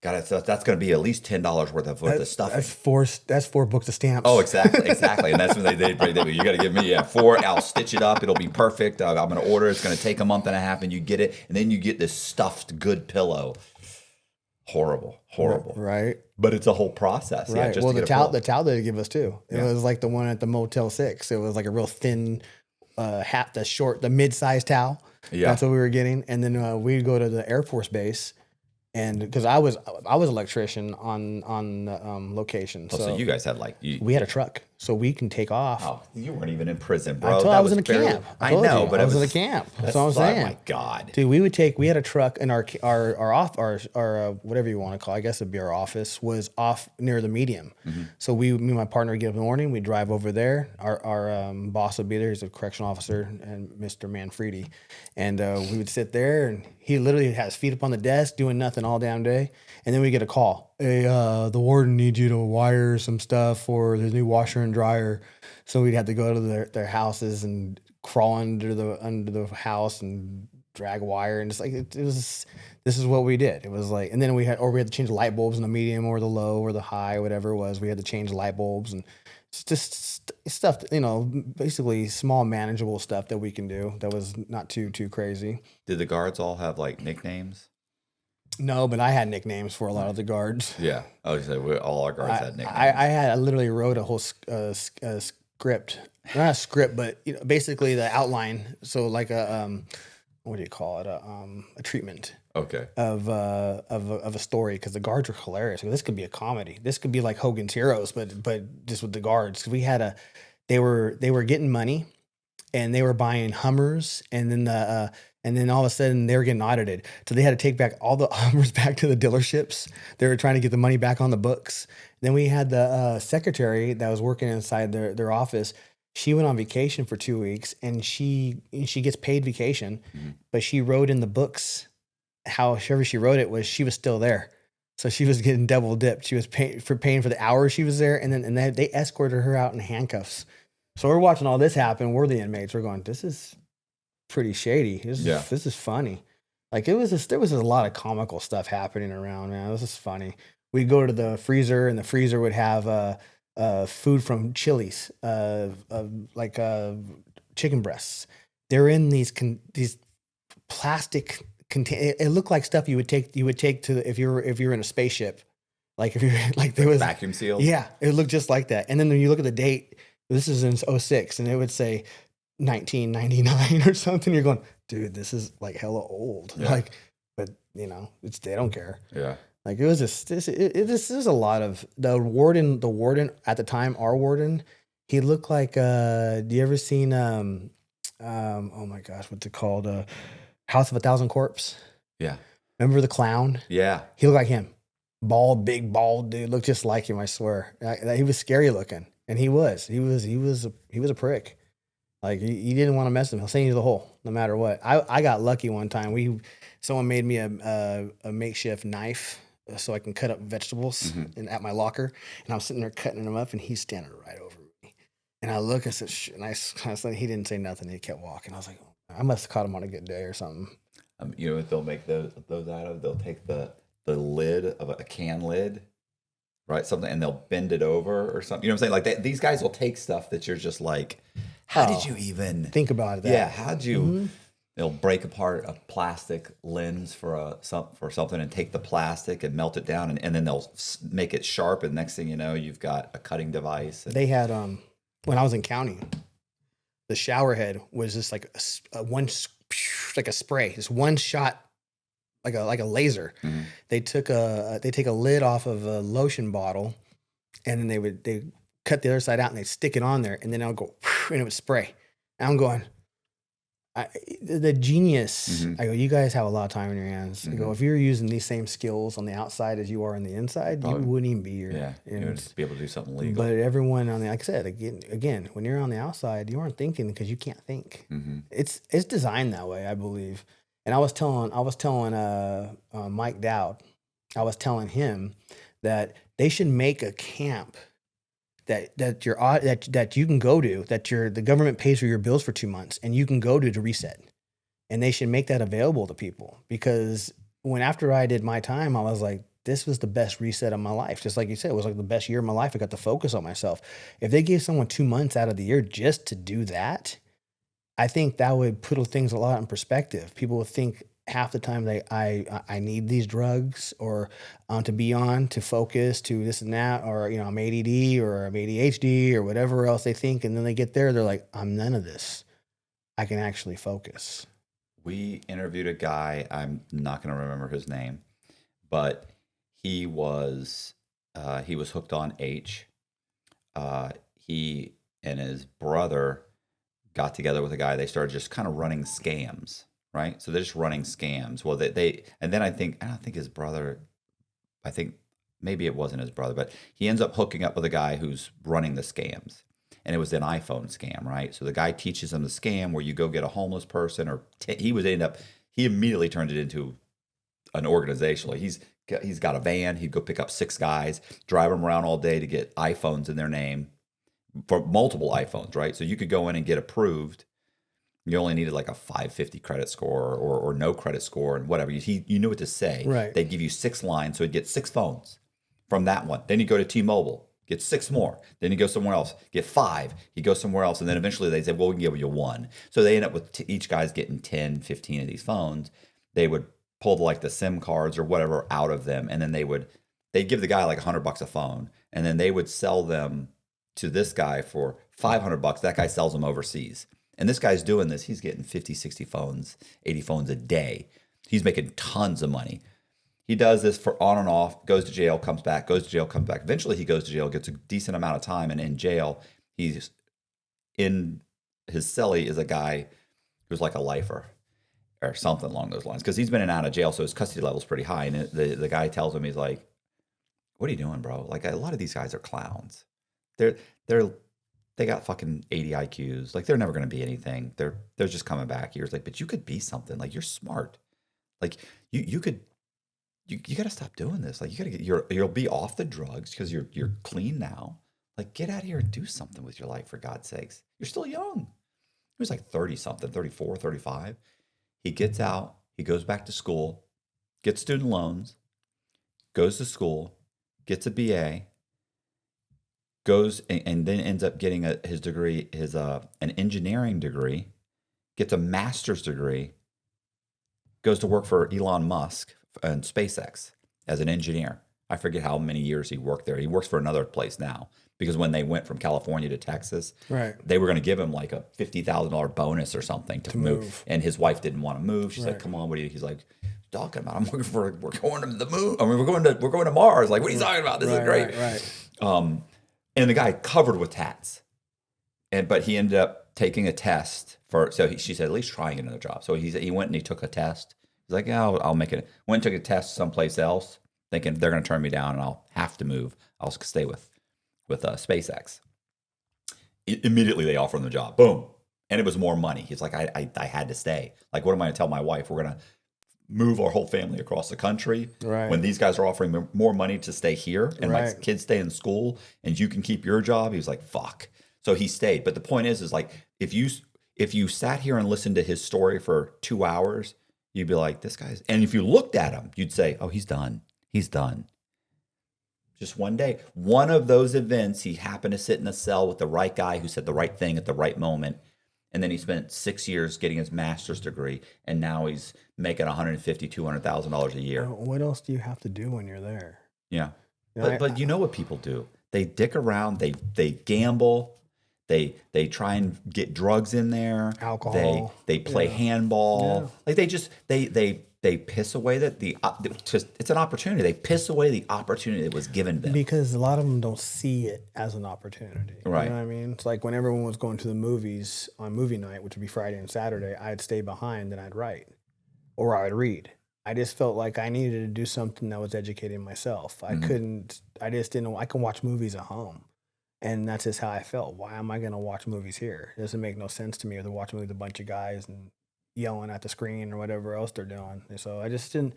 God, that's going to be at least $10 worth of stuffing. That's 4 books of stamps. Oh, exactly. And that's when they you got to give me 4. I'll stitch it up. It'll be perfect. I'm going to order. It's going to take a month and a half, and you get it. And then you get this stuffed good pillow. Horrible. Right. But it's a whole process. Right. Yeah, just well, to the get a pillow. towel they give us too. It was like the one at the Motel 6. It was like a real thin hat, the mid-sized towel. Yeah. That's what we were getting. And then we'd go to the Air Force Base. And because I was electrician on location, Oh, so you guys had we had a truck, so we can take off. Oh, you weren't even in prison, bro. I was in a camp. I know, but I was in a camp. That's what I'm saying. Oh my God, dude, we had a truck, and our whatever you want to call it, I guess it'd be our office, was off near the medium. Mm-hmm. So me and my partner would get up in the morning, we'd drive over there. Our boss would be there. He's a correctional officer, and Mr. Manfredi, and we would sit there, and he literally has his feet up on the desk doing nothing all damn day. And then we get a call. Hey, the warden needs you to wire some stuff for the new washer and dryer. So we'd have to go to their houses and crawl under the house and drag wire. And just like, this is what we did. It was like, and then we had to change the light bulbs in the medium or the low or the high, whatever it was. We had to change the light bulbs, and it's just stuff, basically small manageable stuff that we can do. That was not too crazy. Did the guards all have like nicknames? No, but I had nicknames for a lot of the guards. Yeah. Oh, so all our guards had nicknames. I literally wrote a whole script. Not a script, but basically the outline. So like a what do you call it? A treatment. Okay. Of a story, because the guards were hilarious. This could be a comedy. This could be like Hogan's Heroes, but just with the guards. 'Cause we had they were getting money, and they were buying Hummers, and then all of a sudden they were getting audited. So they had to take back all the Hummers back to the dealerships. They were trying to get the money back on the books. Then we had the secretary that was working inside their office. She went on vacation for 2 weeks, and she gets paid vacation, but she wrote in the books, however she wrote it, was she was still there. So she was getting double dipped. She was paying for the hours she was there, and then they escorted her out in handcuffs. So we're watching all this happen. We're the inmates. We're going, this is pretty shady. This is funny. Like there was a lot of comical stuff happening around, man. This is funny. We'd go to the freezer, and the freezer would have food from Chili's, like chicken breasts. They're in these plastic contain. It looked like stuff you would take to if you're in a spaceship. Like if you're like there was vacuum sealed. Yeah, it looked just like that. And then when you look at the date, this is in 2006, and it would say 1999 or something. You're going, dude, this is like hella old. Yeah. Like, but they don't care. Yeah. Like it was just this is a lot of the warden at the time. Our warden, he looked like. Do you ever seen oh my gosh, what's it called? House of a Thousand Corpse. Yeah. Remember the clown? Yeah. He looked like him. Big bald dude, looked just like him. I swear. He was scary looking, and he was a prick. Like you didn't want to mess with him. He'll send you to the hole, no matter what. I got lucky one time. Someone made me a makeshift knife so I can cut up vegetables at my locker, and I'm sitting there cutting them up, and he's standing right over me. And I look and said, and I kind of said, he didn't say nothing. He kept walking. I was like, I must have caught him on a good day or something. You know what they'll make those out of? They'll take the lid of a can lid, right? Something, and they'll bend it over or something. You know what I'm saying? Like these guys will take stuff that you're just like, how did you even think about that? Yeah, how'd you? They'll break apart a plastic lens for something and take the plastic and melt it down, and then they'll make it sharp. And next thing you know, you've got a cutting device. They had when I was in county, the shower head was just like like a spray, just one shot, like a laser. They take a lid off of a lotion bottle, and then they cut the other side out, and they stick it on there, and then it'll go and it would spray. And I'm going, the genius. Mm-hmm. I go, you guys have a lot of time in your hands. I go, if you're using these same skills on the outside as you are on the inside, you wouldn't even be here. Yeah, you And, would be able to do something legal. but everyone on the, like I said, again, when you're on the outside, you aren't thinking because you can't think. Mm-hmm. It's designed that way, I believe. And I was telling Mike Dowd, I was telling him that they should make a camp that you can go to, that the government pays for your bills for 2 months, and you can go to reset. And they should make that available to people, because after I did my time, I was like, this was the best reset of my life. Just like you said, it was like the best year of my life. I got to focus on myself. If they gave someone 2 months out of the year just to do that, I think that would put things a lot in perspective. People would think half the time I need these drugs or to be on, to focus, to this and that, or I'm ADD or I'm ADHD or whatever else they think, and then they get there, they're like, I'm none of this. I can actually focus. We interviewed a guy, I'm not going to remember his name, but he was hooked on H. He and his brother got together with a guy. They started just kind of running scams, right? So they're just running scams. Well, and then I don't think his brother, I think maybe it wasn't his brother, but he ends up hooking up with a guy who's running the scams. And it was an iPhone scam, right? So the guy teaches him the scam where you go get a homeless person, or he immediately turned it into an organization. Like he's got a van. He'd go pick up 6 guys, drive them around all day to get iPhones in their name, for multiple iPhones, right? So you could go in and get approved. You only needed like a 550 credit score or no credit score and whatever. You knew what to say. Right. They'd give you 6 lines, so he'd get 6 phones from that one. Then you go to T-Mobile. Get 6 more. Then you go somewhere else. Get 5. You go somewhere else. And then eventually they said, well, we can give you 1. So they end up with each guy's getting 10, 15 of these phones. They would pull the SIM cards or whatever out of them. And then they'd give the guy like $100 a phone. And then they would sell them to this guy for $500. That guy sells them overseas. And this guy's doing this. He's getting 50, 60 phones, 80 phones a day. He's making tons of money. He does this for on and off, goes to jail, comes back, goes to jail, comes back. Eventually he goes to jail, gets a decent amount of time, and in jail, he's in his cellie is a guy who's like a lifer or something along those lines, because he's been in and out of jail, so his custody level's pretty high. And the guy tells him, he's like, what are you doing, bro? Like, a lot of these guys are clowns. They got fucking 80 IQs. Like, they're never going to be anything. They're just coming back. He was like, but you could be something. Like, you're smart. Like, you could... You got to stop doing this. Like, you got to you'll be off the drugs because you're clean now. Like, get out of here and do something with your life, for God's sakes. You're still young. He was like 30 something, 34, 35. He gets out, he goes back to school, gets student loans, goes to school, gets a BA, goes and then ends up getting his degree, an engineering degree, gets a master's degree, goes to work for Elon Musk and SpaceX as an engineer. I forget how many years he worked there. He works for another place now, because when they went from California to Texas, right, they were going to give him like a $50,000 bonus or something to move. And his wife didn't want to move. She's like, "Come on, what are you?" He's like, "Talking about? We're going to the moon. I mean, we're going to Mars. Like, what are you talking about? This is great." Right. And the guy covered with tats, but he ended up taking a test for. So she said, at least trying another job. So he went and he took a test. He's like, yeah, I'll make it. Went and took a test someplace else, thinking they're going to turn me down and I'll have to move. I'll stay with SpaceX. Immediately they offer him the job. Boom. And it was more money. He's like, I had to stay. Like, what am I going to tell my wife? We're going to move our whole family across the country when these guys are offering more money to stay here and my kids stay in school and you can keep your job. He was like, fuck. So he stayed. But the point is like, if you sat here and listened to his story for 2 hours, you'd be like, this guy's, and if you looked at him, you'd say, oh, he's done. He's done. Just one day. One of those events, he happened to sit in a cell with the right guy who said the right thing at the right moment. And then he spent 6 years getting his master's degree. And now he's making $150,000, $200,000 a year. What else do you have to do when you're there? Yeah. But you know what people do? They dick around. They gamble. They try and get drugs in there. Alcohol. They play handball. Yeah. Like they they piss away it's an opportunity. They piss away the opportunity that was given them. Because a lot of them don't see it as an opportunity. Right. You know what I mean? It's like when everyone was going to the movies on movie night, which would be Friday and Saturday, I'd stay behind and I'd write or I would read. I just felt like I needed to do something that was educating myself. I just didn't know. I can watch movies at home. And that's just how I felt. Why am I going to watch movies here? It doesn't make no sense to me to watch movies with a bunch of guys and yelling at the screen or whatever else they're doing. And so I just didn't.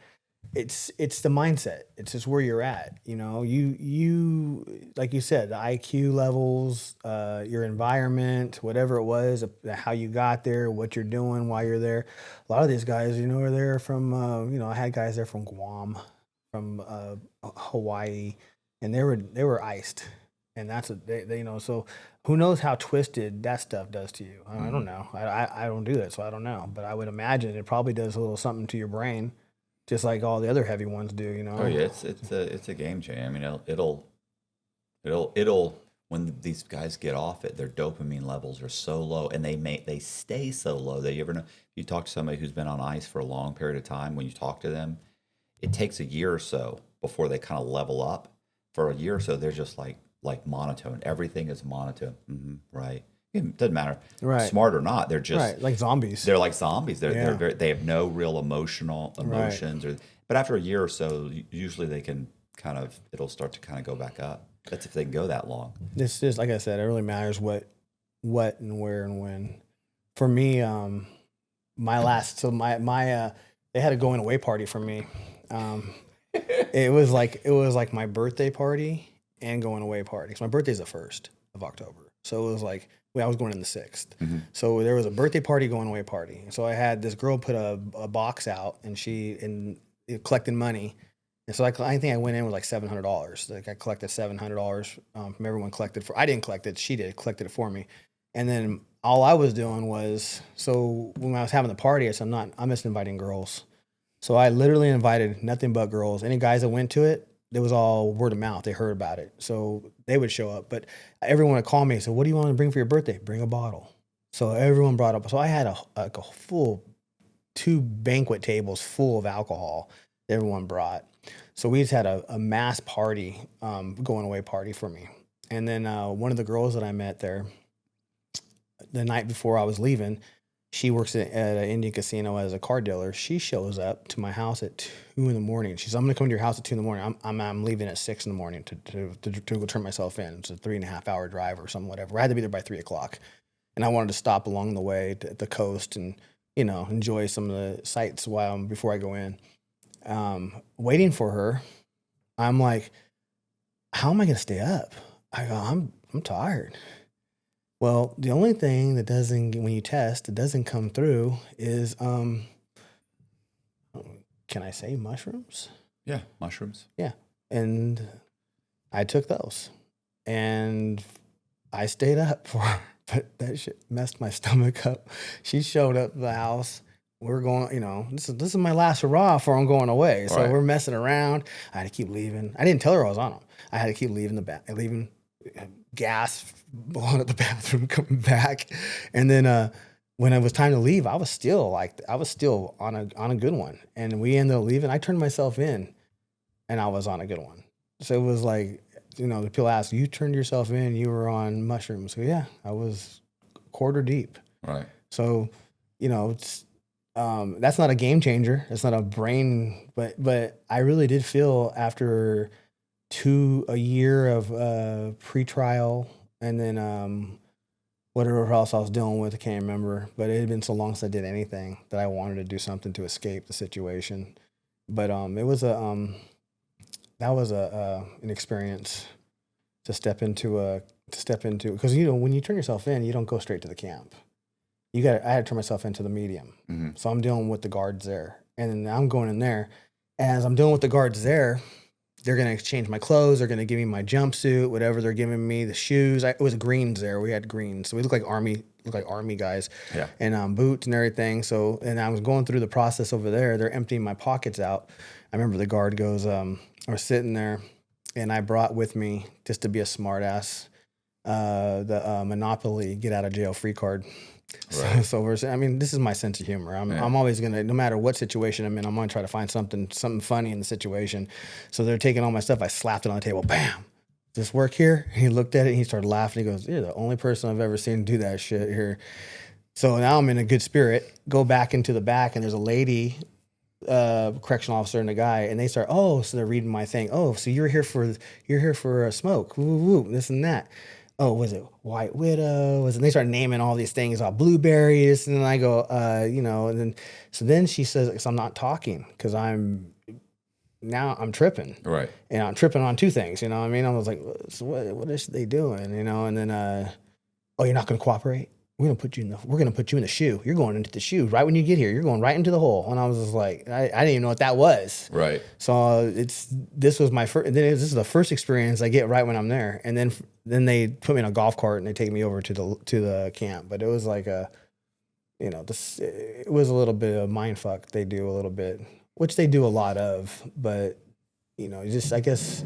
It's the mindset. It's just where you're at. You know, you like you said, the IQ levels, your environment, whatever it was, how you got there, what you're doing while you're there. A lot of these guys, you know, are there from. I had guys there from Guam, from Hawaii, and they were iced. And that's they so who knows how twisted that stuff does to you? I don't know. I don't do that, so I don't know. But I would imagine it probably does a little something to your brain, just like all the other heavy ones do. You know. Oh yeah, it's a game changer. I mean, it'll when these guys get off it, their dopamine levels are so low, and they stay so low that you talk to somebody who's been on ice for a long period of time. When you talk to them, it takes a year or so before they kind of level up. For a year or so, they're just like monotone. Everything is monotone. Right. It doesn't matter. Right. Smart or not. They're just like zombies. They're like zombies. They have no real emotions but after a year or so, usually they can it'll start to kind of go back up. That's if they can go that long. It's just like I said, it really matters what and where and when. For me, they had a going away party for me. It was like my birthday party and going away party. So my birthday's the 1st of October. So it was like, I was going in the 6th. So there was a birthday party, going away party. So I had this girl put a box out and collecting money. And so I think I went in with like $700. Like I collected $700 from everyone I didn't collect it. She collected it for me. And then all I was doing was, so when I was having the party, I said, I'm just inviting girls. So I literally invited nothing but girls. Any guys that went to it, it was all word of mouth. They heard about it. So they would show up. But everyone would call me and say, what do you want to bring for your birthday? Bring a bottle. So everyone brought up. So I had a full 2 banquet tables full of alcohol that everyone brought. So we just had a mass party, going away party for me. And then one of the girls that I met there, the night before I was leaving, she works at an Indian casino as a car dealer. She shows up to my house at 2 a.m. She says, I'm going to come to your house at 2 a.m. I'm leaving at 6 a.m. to go turn myself in. It's a 3.5 hour drive or something, whatever. I had to be there by 3 o'clock. And I wanted to stop along the way to the coast and, enjoy some of the sights before I go in. Waiting for her, I'm like, how am I going to stay up? I go, I'm tired. Well, the only thing that when you test, it doesn't come through is, can I say mushrooms? Yeah, mushrooms. Yeah. And I took those and I stayed up for her, but that shit messed my stomach up. She showed up at the house. We're going, this is my last hurrah before I'm going away. So Right. We're messing around. I had to keep leaving. I didn't tell her I was on them. I had to keep leaving gas blowing at the bathroom, coming back. And then when it was time to leave, I was still on a good one. And we ended up leaving. I turned myself in and I was on a good one. So it was like, the people ask, you turned yourself in, you were on mushrooms. So yeah, I was quarter deep. Right. So, it's that's not a game changer. It's not a brain, but I really did feel after a year of pre-trial and then whatever else I was dealing with, I can't remember. But it had been so long since I did anything that I wanted to do something to escape the situation. But it was an experience to step into because when you turn yourself in, you don't go straight to the camp. I had to turn myself into the medium. Mm-hmm. So I'm dealing with the guards there, and I'm going in there. As I'm dealing with the guards there, they're going to exchange my clothes. They're going to give me my jumpsuit, whatever they're giving me, the shoes. It was greens there. We had greens. So we looked like army guys. Yeah. And boots and everything. So, and I was going through the process over there. They're emptying my pockets out. I remember the guard goes, I was sitting there and I brought with me, just to be a smart ass, the Monopoly get out of jail free card. Right. So I mean, this is my sense of humor. I'm always gonna, no matter what situation I'm in, I'm gonna try to find something funny in the situation. So they're taking all my stuff. I slapped it on the table. Bam. Does this work here? And he looked at it and he started laughing. He goes, "You're the only person I've ever seen do that shit here." So now I'm in a good spirit. Go back into the back and there's a lady, correctional officer and a guy, and they start. Oh, so they're reading my thing. Oh, so you're here for a smoke. Woo, woo, woo, this and that. Oh, was it White Widow? And they start naming all these things, all blueberries. And then I go, and then she says, because I'm not talking, because I'm tripping. Right. And I'm tripping on two things, you know what I mean? I was like, so what is they doing, you know? And then, oh, you're not going to cooperate? We're going to put you in the shoe. You're going into the shoe right when you get here. You're going right into the hole. And I was just like, I didn't even know what that was. Right. So this was my first, this is the first experience I get right when I'm there. And then they put me in a golf cart and they take me over to the camp. But it was like it was a little bit of mind fuck. They do a little bit, which they do a lot of, but I guess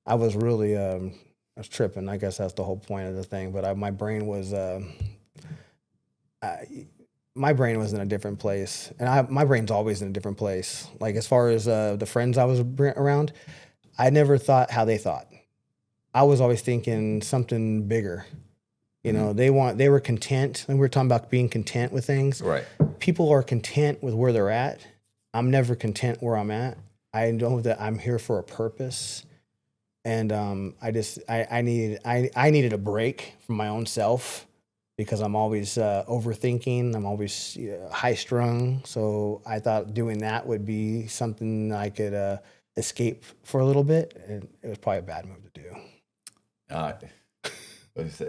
I was really, I was tripping. I guess that's the whole point of the thing. But my brain was, my brain was in a different place, and my brain's always in a different place. Like as far as the friends I was around, I never thought how they thought. I was always thinking something bigger. You know, they were content, and we were talking about being content with things. Right. People are content with where they're at. I'm never content where I'm at. I know that I'm here for a purpose, and I needed a break from my own self. Because I'm always overthinking, I'm always high strung. So I thought doing that would be something I could escape for a little bit. And it was probably a bad move to do.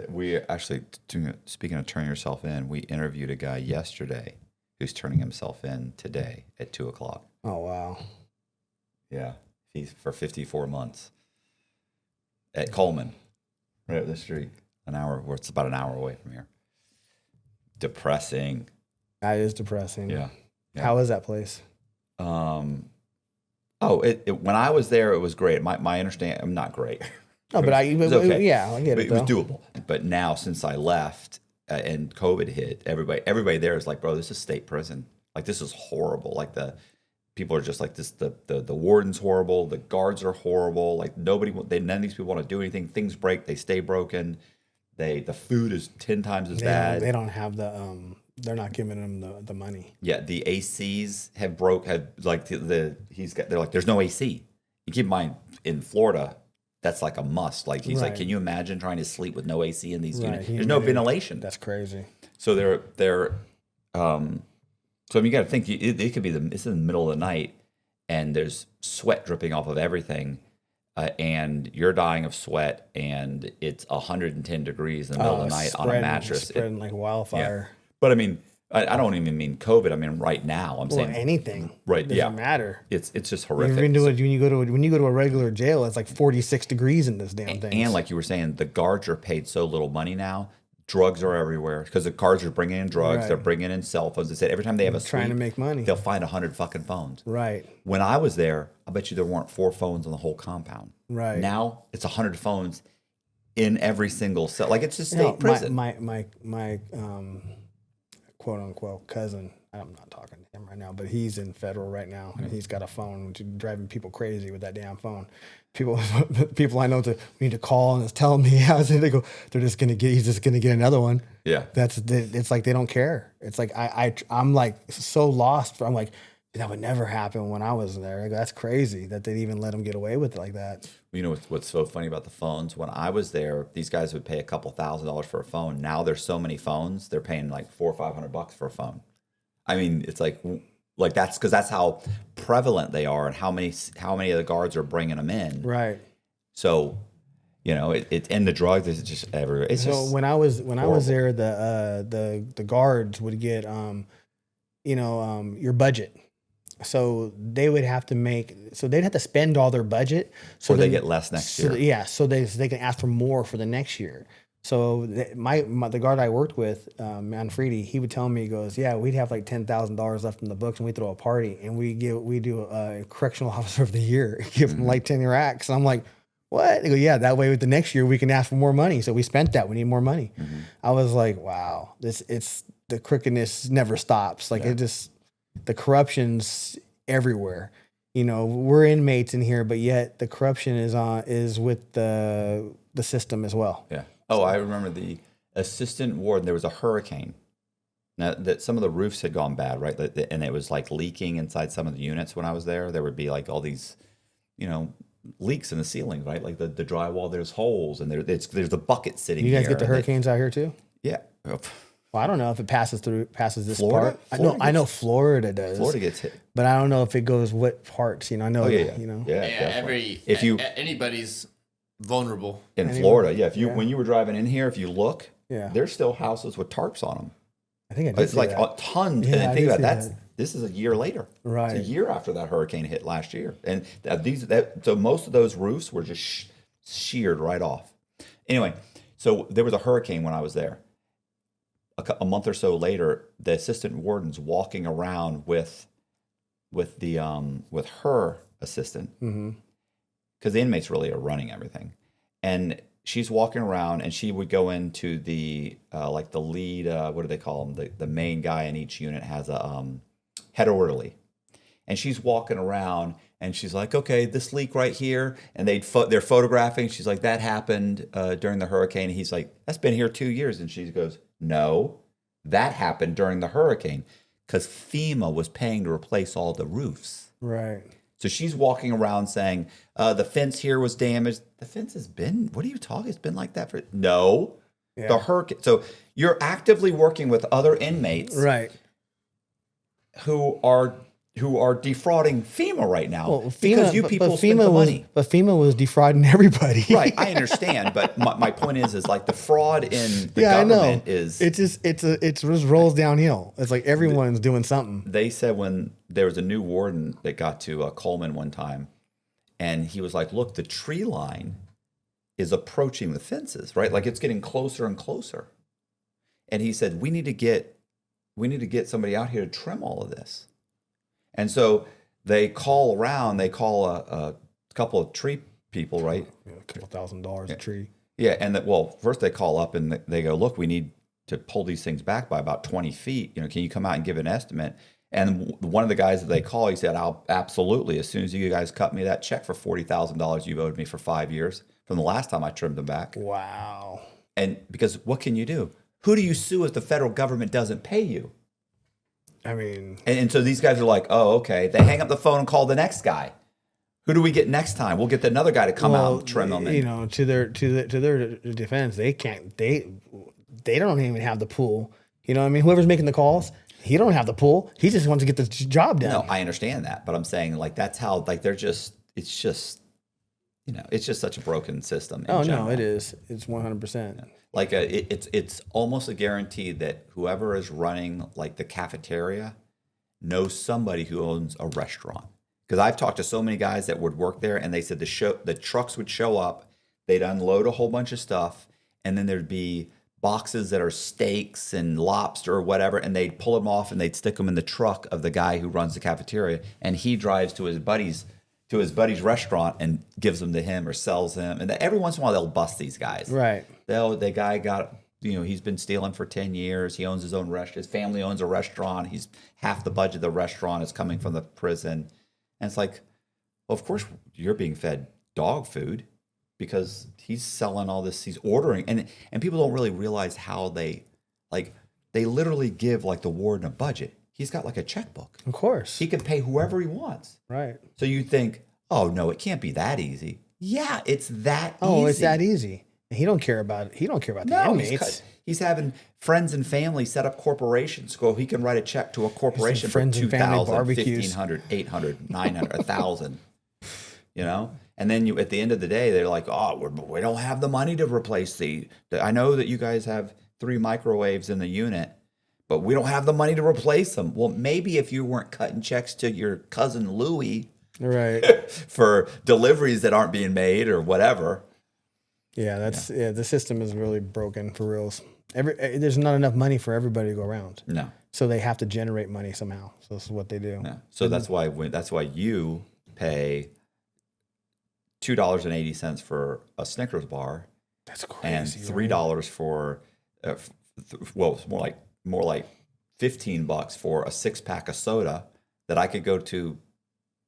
We actually, speaking of turning yourself in, we interviewed a guy yesterday who's turning himself in today at 2:00. Oh, wow. Yeah. He's for 54 months at Coleman, right up the street. It's about an hour away from here. Depressing. That is depressing. Yeah. How is that place? When I was there, it was great. My understanding, I'm not great. No, but it was okay. Yeah, I get it. It was doable. But now, since I left and COVID hit, everybody there is like, bro, this is state prison. Like, this is horrible. Like people are just like this. The warden's horrible. The guards are horrible. Like none of these people want to do anything. Things break, they stay broken. The food is 10 times as bad. They don't have they're not giving them the money. Yeah, the ACs have like they're like, there's no AC. You keep in mind, in Florida, that's like a must. Like he's like, can you imagine trying to sleep with no AC in these units? There's no ventilation. That's crazy. So so I mean, you got to think it could be it's in the middle of the night and there's sweat dripping off of everything. And you're dying of sweat, and it's 110 degrees in the middle of the night on a mattress. Spreading like wildfire. Yeah. But I mean, I don't even mean COVID. I mean right now. I'm saying anything. Right? It doesn't matter. It's just horrific. When you go to a regular jail, it's like 46 degrees in this damn thing. And like you were saying, the guards are paid so little money now. Drugs are everywhere because the guards are bringing in drugs. Right. They're bringing in cell phones. They said every time they have trying to make money, they'll find 100 fucking phones. Right. When I was there, I bet you there weren't 4 phones on the whole compound. Right. Now it's 100 phones in every single cell. Like it's just state prison. My quote unquote cousin. I'm not talking to him right now, but he's in federal right now, and he's got a phone which is driving people crazy with that damn phone. People I know we need to call and it's telling me how they go. He's just gonna get another one. Yeah, it's like they don't care. It's like I'm like so lost. I'm like, that would never happen when I was there. That's crazy that they'd even let them get away with it like that. You know what's so funny about the phones? When I was there, these guys would pay a couple $1,000s for a phone. Now there's so many phones, they're paying like $400 or $500 for a phone. I mean, it's like that's because that's how prevalent they are, and how many of the guards are bringing them in. Right. So, it's in the drugs. It's just everywhere. It's so just when I was there, the guards would get your budget. So they would have to they'd have to spend all their budget. So they get less next year. Yeah. So they can ask for more for the next year. So the guard I worked with, Manfredi, he would tell me, he goes, yeah, we'd have like $10,000 left in the books, and we throw a party, and we do a correctional officer of the year, give him like 10 racks. And I'm like, what? They go, yeah, that way with the next year we can ask for more money. So we spent that. We need more money. Mm-hmm. I was like, wow, this the crookedness never stops. Like the corruption's everywhere. You know, we're inmates in here, but yet the corruption is with the system as well. Yeah. Oh, I remember the assistant warden. There was a hurricane. Now that some of the roofs had gone bad, right? And it was like leaking inside some of the units when I was there. There would be like all these, leaks in the ceiling, right? Like the drywall, there's holes, and there's a bucket sitting You guys here. get the hurricanes out here too? Yeah. Well, I don't know if it passes this Florida? part. I know Florida does. Florida gets hit. But I don't know if it goes what parts. I know. Yeah. Anybody's vulnerable in Florida. Yeah. When you were driving in here, if you look, there's still houses with tarps on them. I think I did. It's like a ton. Yeah, and think about that. This is a year later. Right. It's a year after that hurricane hit last year. And so most of those roofs were just sheared right off. Anyway, so there was a hurricane when I was there. A month or so later, the assistant warden's walking around with her assistant, because the inmates really are running everything, and she's walking around, and she would go into the like the lead, what do they call them? The main guy in each unit has a head orderly, and she's walking around, and she's like, okay, this leak right here, and they're photographing. She's like, that happened during the hurricane. And he's like, that's been here 2 years, and she goes, no, that happened during the hurricane, because FEMA was paying to replace all the roofs. Right. So she's walking around saying, the fence here was damaged. The fence has been, what are you talking? It's been like that for, no. Yeah. The hurricane. So you're actively working with other inmates. Right. Who are defrauding FEMA right now. Well, because you people spend the money. But FEMA was defrauding everybody. Right, I understand. But my point is like the fraud in the government is... It just rolls downhill. It's like everyone's doing something. They said when there was a new warden that got to Coleman one time, and he was like, look, the tree line is approaching the fences, right? Like it's getting closer and closer. And he said, we need to get somebody out here to trim all of this. And so they call around, they call a couple of tree people, right? Yeah, a couple $1,000 a tree. Yeah, and first they call up and they go, look, we need to pull these things back by about 20 feet. Can you come out and give an estimate? And one of the guys that they call, he said, I'll absolutely, as soon as you guys cut me that check for $40,000 you've owed me for 5 years from the last time I trimmed them back. Wow. And because what can you do? Who do you sue if the federal government doesn't pay you? I mean, and so these guys are like, oh, okay. They hang up the phone and call the next guy. Who do we get next time? We'll get another guy to come out and trim them. To their defense, they can't. They don't even have the pool. You know what I mean? Whoever's making the calls, he don't have the pool. He just wants to get the job done. No, I understand that, but I'm saying like that's how like they're just. It's just, it's just such a broken system. Oh no, it is. It's 100%. Like it's almost a guarantee that whoever is running like the cafeteria knows somebody who owns a restaurant. Because I've talked to so many guys that would work there, and they said the trucks would show up, they'd unload a whole bunch of stuff, and then there'd be boxes that are steaks and lobster or whatever, and they'd pull them off and they'd stick them in the truck of the guy who runs the cafeteria, and he drives to his buddy's restaurant and gives them to him or sells them. And every once in a while they'll bust these guys. Right. The guy got, he's been stealing for 10 years. He owns his own restaurant. His family owns a restaurant. He's half the budget of the restaurant is coming from the prison. And it's like, well, of course you're being fed dog food because he's selling all this, he's ordering. And people don't really realize how they literally give like the warden a budget. He's got like a checkbook. Of course. He can pay whoever he wants. Right. So you think, oh no, it can't be that easy. Yeah, it's that easy. Oh, it's that easy. He don't care about it. He don't care about the inmates. He's having friends and family set up corporations. So he can write a check to a corporation for friends and family $2,000, barbecues. $1,500, $800, $900, $1,000. And then at the end of the day, they're like, oh, we don't have the money to replace I know that you guys have 3 microwaves in the unit, but we don't have the money to replace them. Well, maybe if you weren't cutting checks to your cousin Louie, right, for deliveries that aren't being made or whatever. Yeah, the system is really broken for reals. There's not enough money for everybody to go around. No. So they have to generate money somehow. So this is what they do. Yeah. So that's why you pay $2.80 for a Snickers bar. That's crazy. And $3 for it's more like $15 for a 6-pack of soda that I could go to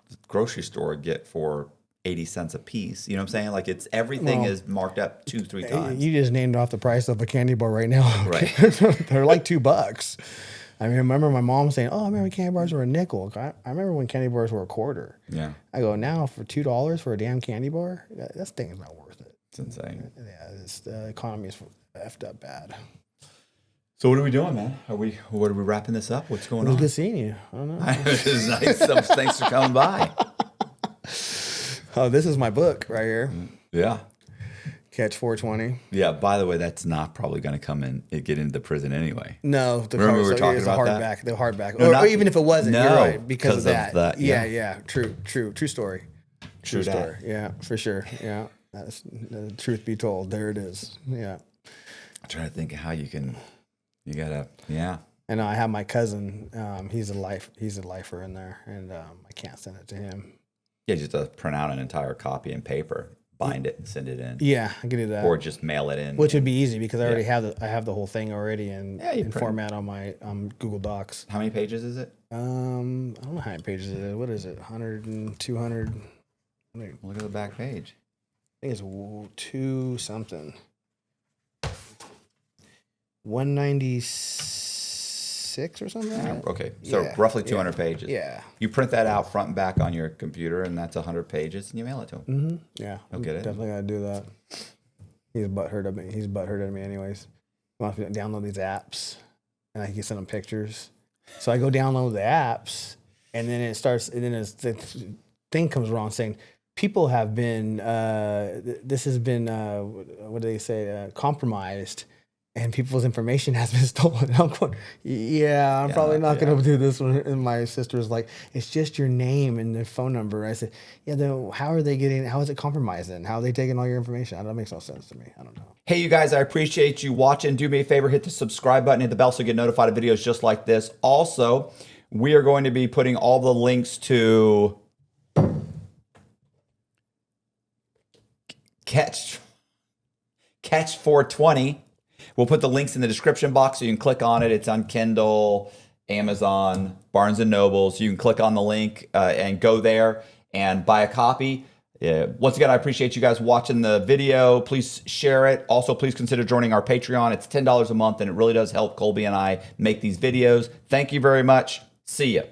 the grocery store and get for 80 cents a piece. You know what I'm saying? Like everything Well, is marked up 2-3 times. You just named off the price of a candy bar right now. Right. They're like $2. I mean, I remember my mom saying, "Oh, I remember candy bars were a nickel." I remember when candy bars were a quarter. Yeah. I go, now for $2 for a damn candy bar, that thing is not worth it. It's insane. Yeah, the economy is effed up bad. So what are we doing, man? What are we wrapping this up? What's going It was on? good seeing you. I don't know. It was nice. Thanks for coming by. Oh, this is my book right here. Yeah. Catch 420. Yeah. By the way, that's not probably going to come in and get into the prison anyway. No, the Remember we were it's talking a about hardback. The hardback, No, or not- even if it wasn't, No, you're right because of that. yeah. Yeah. True story. True True story. dat. Yeah, for sure. Yeah, that's the truth be told. There it is. Yeah. I'm trying to think of how you gotta, yeah. And I have my cousin. He's a lifer in there, and I can't send it to him. Yeah, just print out an entire copy in paper, bind it and send it in. Yeah, I can do that. Or just mail it in. Which would be easy because I already have the whole thing already in print. format on my Google Docs. How many pages is it? I don't know how many pages it is. What is it? 100 and 200. Look at the back page. I think it's 2 something. 196 or something. Like that. Okay, so Yeah, roughly 200 pages. Yeah. You print that out front and back on your computer, and that's 100 pages, and you mail it to them. Yeah. He'll get it. Definitely gotta do that. He's butthurt of me. He's butthurt at me anyways. He wants me to download these apps, and I can send him pictures. So I go download the apps, and then it starts, and then the thing comes wrong saying, people have been, this has been, what do they say, compromised, and people's information has been stolen. And I'm going, yeah, I'm probably not going to do this one. And my sister's like, it's just your name and the phone number. I said, yeah, then how is it compromised then? How are they taking all your information? That makes no sense to me. I don't know. Hey, you guys, I appreciate you watching. Do me a favor, hit the subscribe button, hit the bell so you get notified of videos just like this. Also, we are going to be putting all the links to Catch 420. We'll put the links in the description box so you can click on it. It's on Kindle, Amazon, Barnes & Noble. So you can click on the link and go there and buy a copy. Once again, I appreciate you guys watching the video. Please share it. Also, please consider joining our Patreon. It's $10 a month, and it really does help Colby and I make these videos. Thank you very much. See ya.